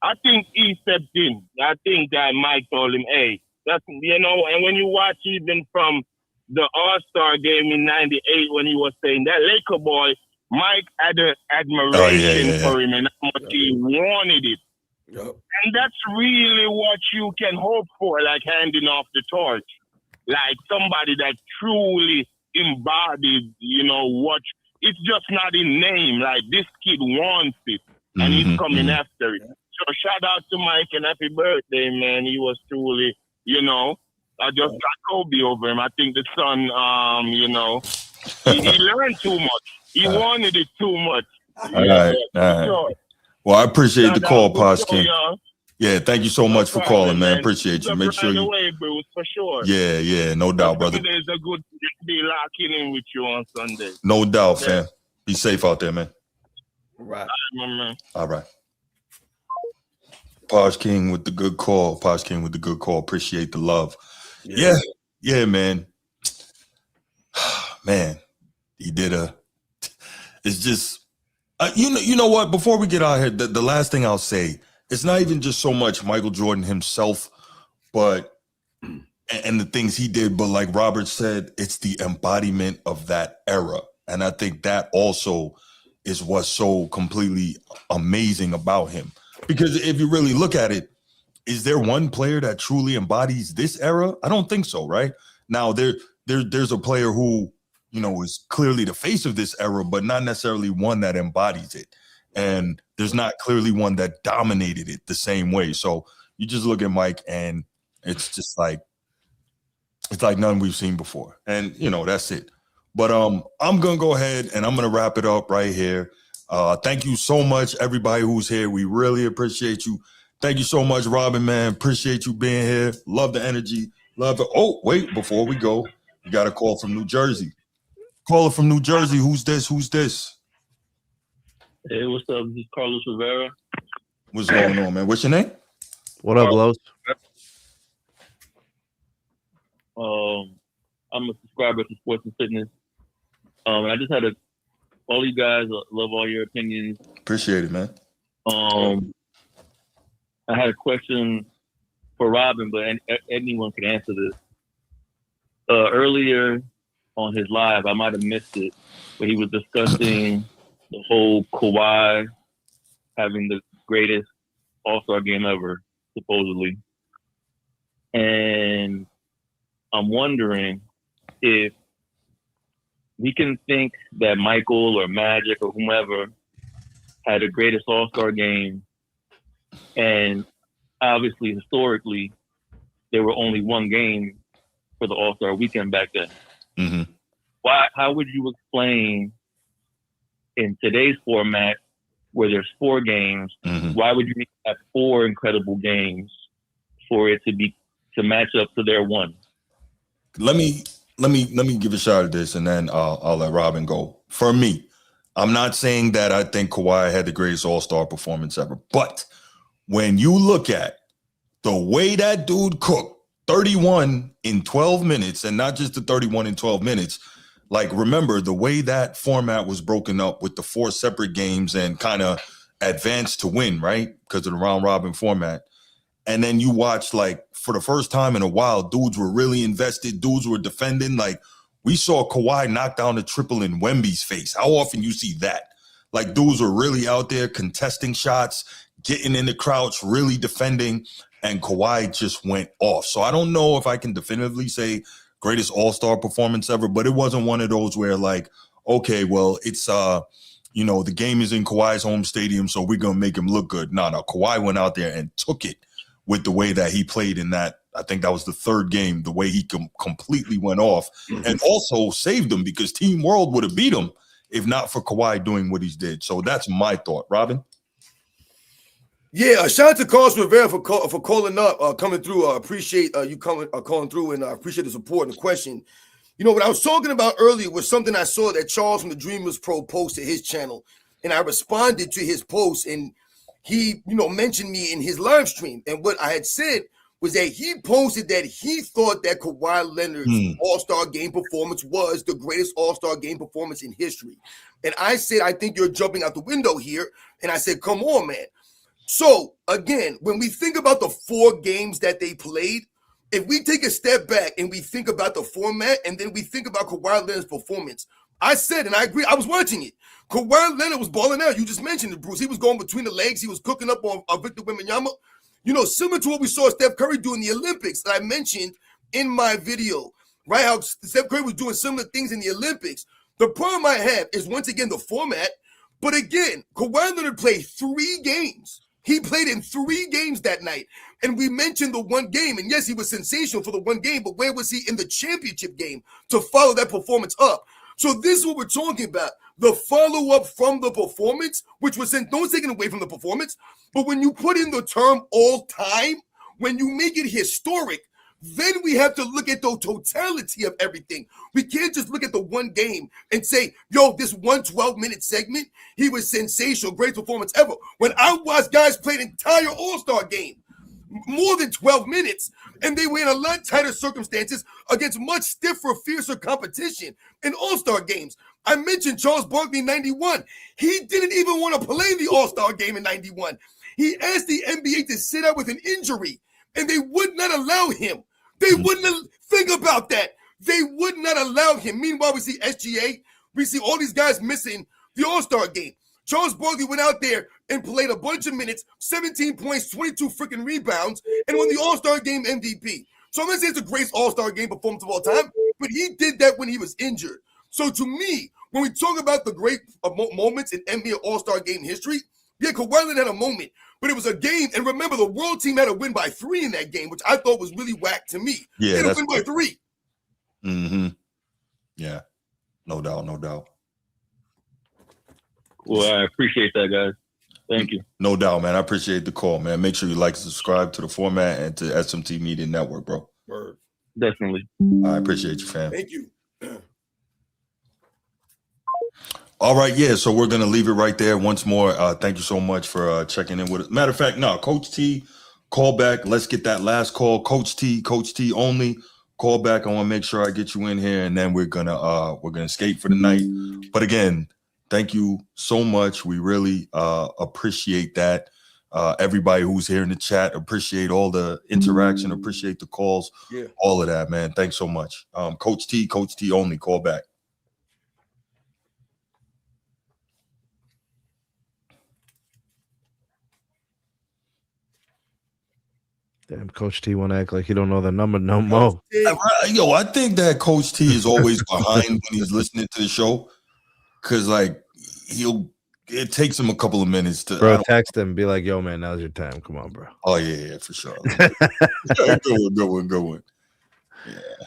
Speaker 16: I think he stepped in. I think that Mike told him, hey, that's, you know, and when you watch even from the All-Star game in 98 when he was saying that Laker boy, Mike had an admiration for him and how much he wanted it. And that's really what you can hope for, like handing off the torch. Like somebody that truly embodied, you know, what it's just not in name. Like this kid wants it and he's coming after it. So shout out to Mike and happy birthday, man. He was truly, you know, I just got Kobe over him. I think the son, you know, he learned too much. He wanted it too much.
Speaker 1: All right. Well, I appreciate the call, Posh King. Yeah, thank you so much for calling, man. Appreciate you. Make sure you.
Speaker 16: Away, Bruce, for sure.
Speaker 1: Yeah, no doubt, brother.
Speaker 16: It's a good day locking in with you on Sunday.
Speaker 1: No doubt, fam. Be safe out there, man.
Speaker 3: Right.
Speaker 1: All right. Posh King with the good call. Posh King with the good call. Appreciate the love. Yeah, man. Man, he did it's just, you know what? Before we get out here, the last thing I'll say, it's not even just so much Michael Jordan himself, but and the things he did, but like Robert said, it's the embodiment of that era. And I think that also is what's so completely amazing about him. Because if you really look at it, is there one player that truly embodies this era? I don't think so, right? Now there's a player who, is clearly the face of this era, but not necessarily one that embodies it. And there's not clearly one that dominated it the same way. So you just look at Mike and it's just like, it's like none we've seen before. And, that's it. But I'm going to go ahead and I'm going to wrap it up right here. Thank you so much, everybody who's here. We really appreciate you. Thank you so much, Robin, man. Appreciate you being here. Love the energy. Love it. Oh, wait, before we go, you got a call from New Jersey. Caller from New Jersey. Who's this?
Speaker 13: Hey, what's up? This is Carlos Rivera.
Speaker 1: What's going on, man? What's your name?
Speaker 2: What up, Los?
Speaker 13: I'm a subscriber to Sports and Fitness. And I just had all you guys, love all your opinions.
Speaker 1: Appreciate it, man.
Speaker 13: I had a question for Robin, but anyone can answer this. Earlier on his live, I might have missed it, but he was discussing the whole Kawhi having the greatest All-Star game ever, supposedly. And I'm wondering if we can think that Michael or Magic or whomever had the greatest All-Star game, and obviously historically there were only one game for the All-Star weekend back then.
Speaker 1: Mm-hmm.
Speaker 13: How would you explain in today's format where there's 4 games, why would you need to have 4 incredible games for it to match up to their one?
Speaker 1: Let me give a shot at this, and then I'll let Robin go. For me, I'm not saying that I think Kawhi had the greatest All-Star performance ever, but when you look at the way that dude cooked 31 in 12 minutes, and not just the 31 in 12 minutes, like, remember the way that format was broken up with the 4 separate games and kind of advanced to win, right? Because of the round robin format. And then you watch, like, for the first time in a while, dudes were really invested. Dudes were defending. Like, we saw Kawhi knock down a triple in Wemby's face. How often you see that? Like, dudes were really out there contesting shots, getting in the crouch, really defending, and Kawhi just went off. So I don't know if I can definitively say greatest All-Star performance ever, but it wasn't one of those where, like, okay, well, it's the game is in Kawhi's home stadium, so we're gonna make him look good. No, Kawhi went out there and took it with the way that he played in that. I think that was the 3rd game, the way he completely went off, and also saved him, because Team World would have beat him if not for Kawhi doing what he did. So that's my thought. Robin?
Speaker 3: Yeah, shout out to Carlos Rivera for calling up, coming through. Appreciate you calling through, and I appreciate the support and the question. What I was talking about earlier was something I saw that Charles from the Dreamers Pro posted his channel, and I responded to his post, and he, mentioned me in his live stream. And what I had said was that he posted that he thought that Kawhi Leonard's All-Star game performance was the greatest All-Star game performance in history. And I said, I think you're jumping out the window here. And I said, come on, man. So, again, when we think about the 4 games that they played, if we take a step back and we think about the format and then we think about Kawhi Leonard's performance, I said, and I agree, I was watching it. Kawhi Leonard was balling out. You just mentioned it, Bruce. He was going between the legs. He was cooking up on Victor Wembanyama. Similar to what we saw Steph Curry do in the Olympics that I mentioned in my video, right? How Steph Curry was doing similar things in the Olympics. The problem I have is, once again, the format. But again, Kawhi Leonard played 3 games. He played in 3 games that night. And we mentioned the one game. And yes, he was sensational for the one game, but where was he in the championship game to follow that performance up? So this is what we're talking about. The follow-up from the performance, which was no taking away from the performance. But when you put in the term all-time, when you make it historic, then we have to look at the totality of everything. We can't just look at the one game and say, yo, this 12-minute segment, he was sensational, great performance ever. When I watched guys play an entire All-Star game, more than 12 minutes, and they were in a lot tighter circumstances against much stiffer, fiercer competition in All-Star games. I mentioned Charles Barkley in 91. He didn't even want to play the All-Star game in 91. He asked the NBA to sit out with an injury, and they would not allow him. They wouldn't think about that. They would not allow him. Meanwhile, we see SGA. We see all these guys missing the All-Star game. Charles Barkley went out there and played a bunch of minutes, 17 points, 22 freaking rebounds, and won the All-Star game MVP. So I'm going to say it's the greatest All-Star game performance of all time, but he did that when he was injured. So to me, when we talk about the great moments in NBA All-Star game history, yeah, Kawhi Leonard had a moment, but it was a game. And remember, the world team had to win by 3 in that game, which I thought was really whack to me.
Speaker 1: Yeah,
Speaker 3: they had
Speaker 1: that's
Speaker 3: to win by 3.
Speaker 1: Mm-hmm. Yeah, no doubt, no doubt.
Speaker 13: Well, I appreciate that, guys. Thank you.
Speaker 1: No doubt, man. I appreciate the call, man. Make sure you like and subscribe to the format and to SMT Media Network, bro.
Speaker 3: Word.
Speaker 13: Definitely.
Speaker 1: I appreciate you, fam.
Speaker 3: Thank you.
Speaker 1: All right, yeah. So we're gonna leave it right there. Once more, thank you so much for checking in with us. Matter of fact, no, Coach T, call back. Let's get that last call. Coach T only. Call back. I want to make sure I get you in here, and then we're gonna skate for the night. But again, thank you so much. We really appreciate that. Everybody who's here in the chat, appreciate all the interaction, appreciate the calls, all of that, man. Thanks so much. Coach T only. Call back.
Speaker 2: Damn, Coach T want to act like he don't know the number no more.
Speaker 1: Yo, I think that Coach T is always behind when he's listening to the show, because like it takes him a couple of minutes to.
Speaker 2: Bro, text him, be like, "Yo, man, now's your time. Come on, bro."
Speaker 1: Oh yeah, for sure. Good one. Yeah.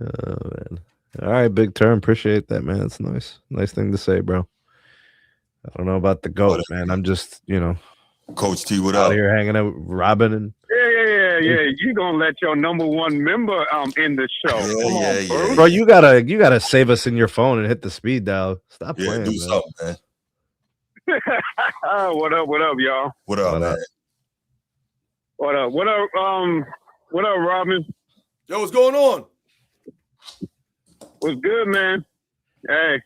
Speaker 2: Oh man. All right, big term. Appreciate that, man. That's nice thing to say, bro. I don't know about the GOAT, man. I'm just,
Speaker 1: Coach T, what
Speaker 2: out
Speaker 1: up?
Speaker 2: here hanging out with Robin and.
Speaker 17: Yeah. You gonna let your number one member in the show?
Speaker 1: Yeah.
Speaker 2: Bro, you gotta save us in your phone and hit the speed dial. Stop playing,
Speaker 1: do
Speaker 2: man.
Speaker 1: something, man.
Speaker 17: What up, y'all?
Speaker 1: What up, man?
Speaker 17: What up, Robin?
Speaker 3: Yo, what's going on?
Speaker 17: What's good, man? Hey,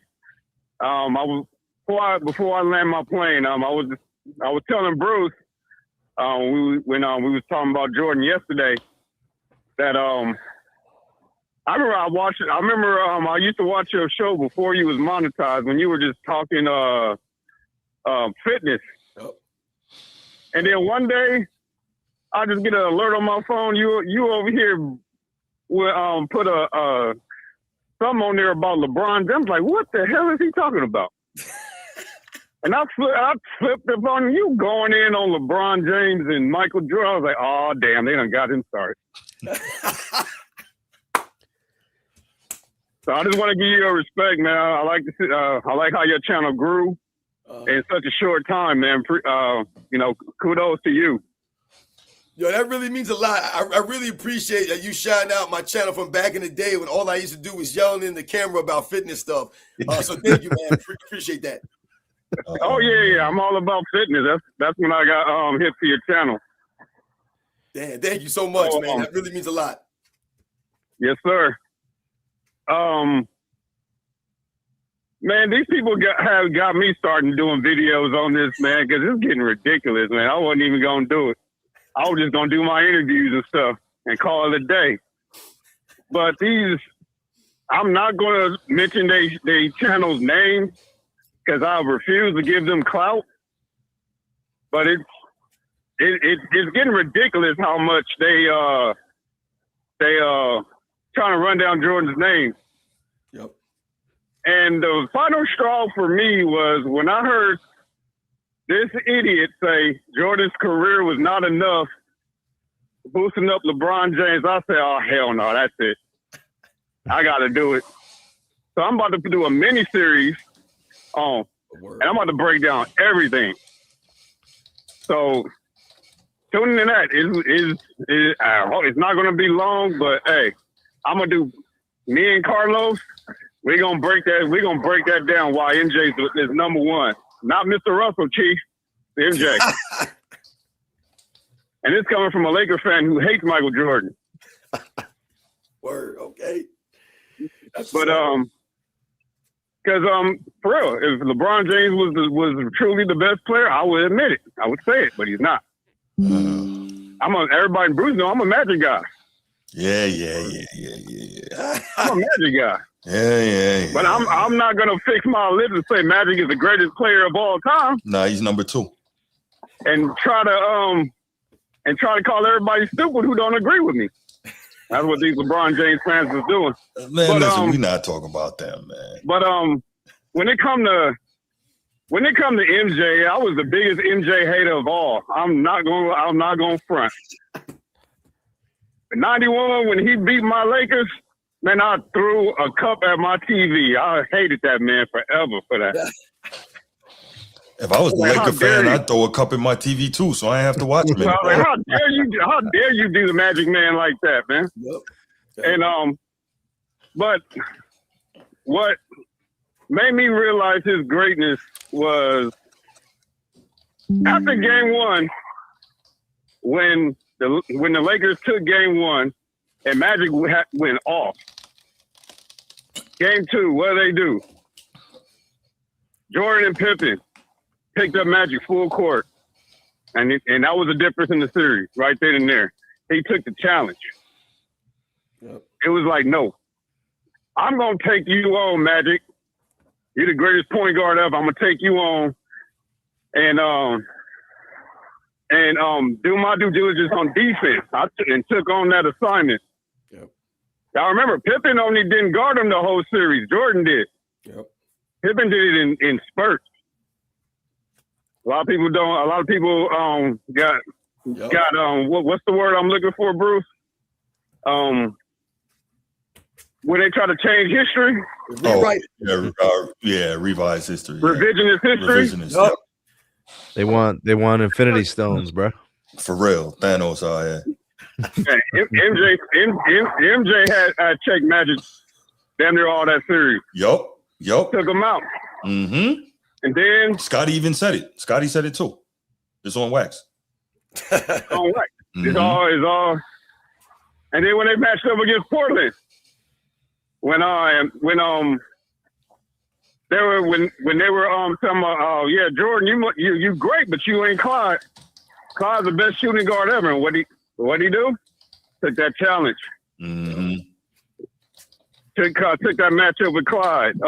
Speaker 17: I was before I land my plane. I was telling Bruce. When we was talking about Jordan yesterday, that I remember I used to watch your show before you was monetized when you were just talking fitness.
Speaker 3: Yep.
Speaker 17: And then one day I just get an alert on my phone. You over here put a something on there about LeBron James. Like, what the hell is he talking about? And I flipped up on you going in on LeBron James and Michael Jordan. I was like, oh, damn, they done got him started. So I just want to give you your respect, man. I like how your channel grew in such a short time, man. Kudos to you.
Speaker 3: Yo, that really means a lot. I really appreciate that you shouting out my channel from back in the day when all I used to do was yelling in the camera about fitness stuff. So thank you, man. Appreciate that.
Speaker 17: Oh yeah, I'm all about fitness. That's when I got hit to your channel.
Speaker 3: Damn, thank you so much, man. That really means a lot.
Speaker 17: Yes, sir. Man, these people have got me starting doing videos on this, man, because it's getting ridiculous, man. I wasn't even gonna do it. I was just gonna do my interviews and stuff and call it a day. But I'm not gonna mention they channel's name, because I refuse to give them clout, but it's getting ridiculous how much they trying to run down Jordan's name.
Speaker 3: Yep.
Speaker 17: And the final straw for me was when I heard this idiot say Jordan's career was not enough boosting up LeBron James. I said, oh hell no, that's it. I got to do it. So I'm about to do a mini series. And I'm about to break down everything. So tuning in that it's not going to be long, but hey, I'm gonna do me and Carlos. We're gonna break that down. Why MJ is number one, not Mr. Russell, Chief, MJ. And it's coming from a Laker fan who hates Michael Jordan.
Speaker 3: Word, okay.
Speaker 17: Because for real, if LeBron James was truly the best player, I would admit it. I would say it, but he's not. Everybody in Bruce know I'm a Magic guy.
Speaker 1: Yeah.
Speaker 17: I'm a Magic guy.
Speaker 1: Yeah.
Speaker 17: But I'm not gonna fix my lips and say Magic is the greatest player of all time.
Speaker 1: Nah, he's number 2.
Speaker 17: And try to call everybody stupid who don't agree with me. That's what these LeBron James fans is doing.
Speaker 1: Man, listen, we're not talking about them, man.
Speaker 17: But when it come to MJ, I was the biggest MJ hater of all. I'm not going front. In 91, when he beat my Lakers, man, I threw a cup at my TV. I hated that man forever for that.
Speaker 1: If I was a
Speaker 17: Like,
Speaker 1: Laker fan, I'd throw a cup in my TV too, so I ain't have to watch him.
Speaker 17: So I was like, how dare you do the Magic Man like that, man?
Speaker 3: Yep.
Speaker 17: And but what made me realize his greatness was after game one, when the Lakers took game one and Magic went off. Game two, what do? Jordan and Pippen picked up Magic full court. And that was the difference in the series, right then and there. He took the challenge.
Speaker 3: Yep.
Speaker 17: It was like, no, I'm going to take you on, Magic. You're the greatest point guard ever. I'm going to take you on and do my due diligence on defense. And took on that assignment.
Speaker 3: Yep.
Speaker 17: I remember Pippen only didn't guard him the whole series. Jordan did.
Speaker 3: Yep.
Speaker 17: Pippen did it in spurts. A lot of people got what's the word I'm looking for, Bruce? When they try to change history.
Speaker 1: Revise history.
Speaker 17: Revisionist history.
Speaker 1: Yep.
Speaker 2: They want Infinity Stones, bro.
Speaker 1: For real, Thanos out here.
Speaker 17: MJ had checked Magic damn near all that series.
Speaker 1: Yup.
Speaker 17: Took him out.
Speaker 1: Mm-hmm.
Speaker 17: And then
Speaker 1: Scotty even said it. Scotty said it too. It's on wax.
Speaker 17: On wax. Mm-hmm. It's all. And then when they matched up against Portland, when they were talking about, Jordan, you great, but you ain't Clyde. Clyde's the best shooting guard ever. And what he do? Took that challenge.
Speaker 1: Mm-hmm.
Speaker 17: Took that matchup with Clyde.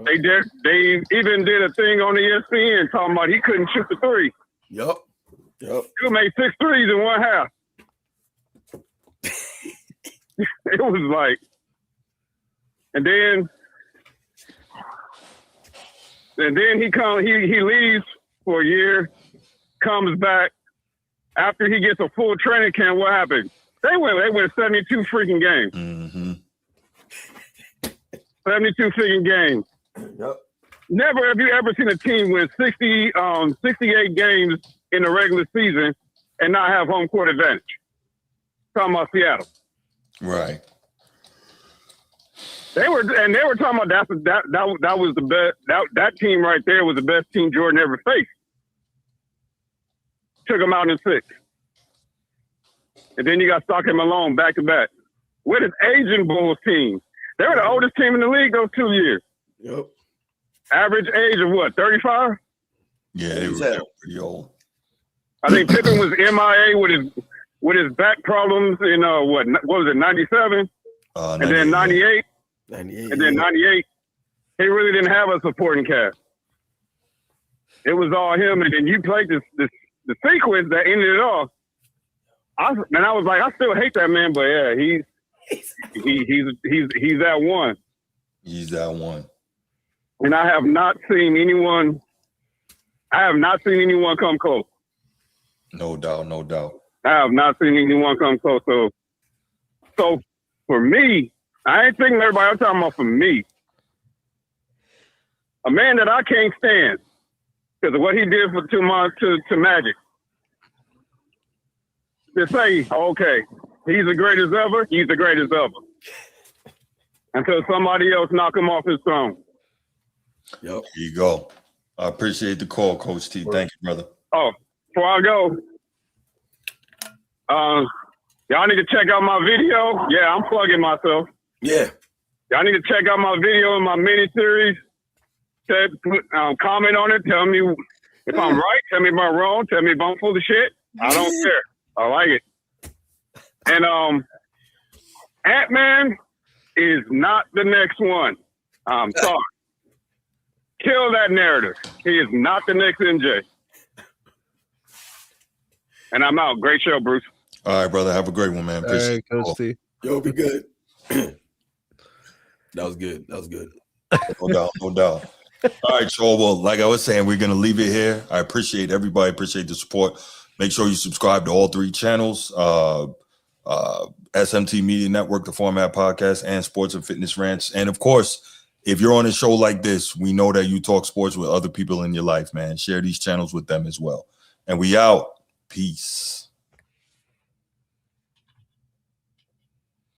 Speaker 17: They even did a thing on ESPN talking about he couldn't shoot the three.
Speaker 3: Yep.
Speaker 17: He made 6 threes in one half. It was like, and then he leaves for a year, comes back after he gets a full training camp. What happened? They went 72 freaking games.
Speaker 1: Mm-hmm.
Speaker 17: 72 freaking games.
Speaker 3: Yep.
Speaker 17: Never have you ever seen a team win 68 games in the regular season and not have home court advantage. Talking about Seattle.
Speaker 1: Right.
Speaker 17: They were talking about that was the best. That team right there was the best team Jordan ever faced. Took him out in 6. And then you got Stockton Malone back to back with his aging Bulls team. They were the oldest team in the league those 2 years.
Speaker 3: Yep.
Speaker 17: Average age of what, 35?
Speaker 1: Yeah, they were pretty old.
Speaker 17: I think Pippen was MIA with his back problems in what was it, 97? And then 98.
Speaker 3: 98.
Speaker 17: And then 98. He really didn't have a supporting cast. It was all him, and then you played the sequence that ended it off. I was like, I still hate that man, but yeah, he's that one.
Speaker 1: He's that one.
Speaker 17: And I have not seen anyone come close.
Speaker 1: No doubt.
Speaker 17: I have not seen anyone come close. So for me, I ain't thinking everybody. I'm talking about for me. A man that I can't stand because of what he did to Magic. To say, okay, he's the greatest ever. He's the greatest ever. Until somebody else knock him off his throne.
Speaker 3: Yep.
Speaker 1: Here you go. I appreciate the call, Coach T. Thank you, brother.
Speaker 17: Oh, before I go, y'all need to check out my video. Yeah, I'm plugging myself.
Speaker 3: Yeah.
Speaker 17: Y'all need to check out my video in my mini series. Comment on it. Tell me if I'm right. Tell me if I'm wrong. Tell me if I'm full of shit. I don't care. I like it. And Ant-Man is not the next one. I'm sorry. Kill that narrative. He is not the next MJ. And I'm out. Great show, Bruce.
Speaker 1: All right, brother. Have a great one, man. Appreciate it.
Speaker 2: Coach T.
Speaker 3: Yo, be good. That was good. That was good.
Speaker 1: No doubt. No doubt. All right, y'all. Well, like I was saying, we're going to leave it here. I appreciate everybody. Appreciate the support. Make sure you subscribe to all 3 channels. SMT Media Network, the Format Podcast, and Sports and Fitness Rants. And of course, if you're on a show like this, we know that you talk sports with other people in your life, man. Share these channels with them as well. And we out. Peace.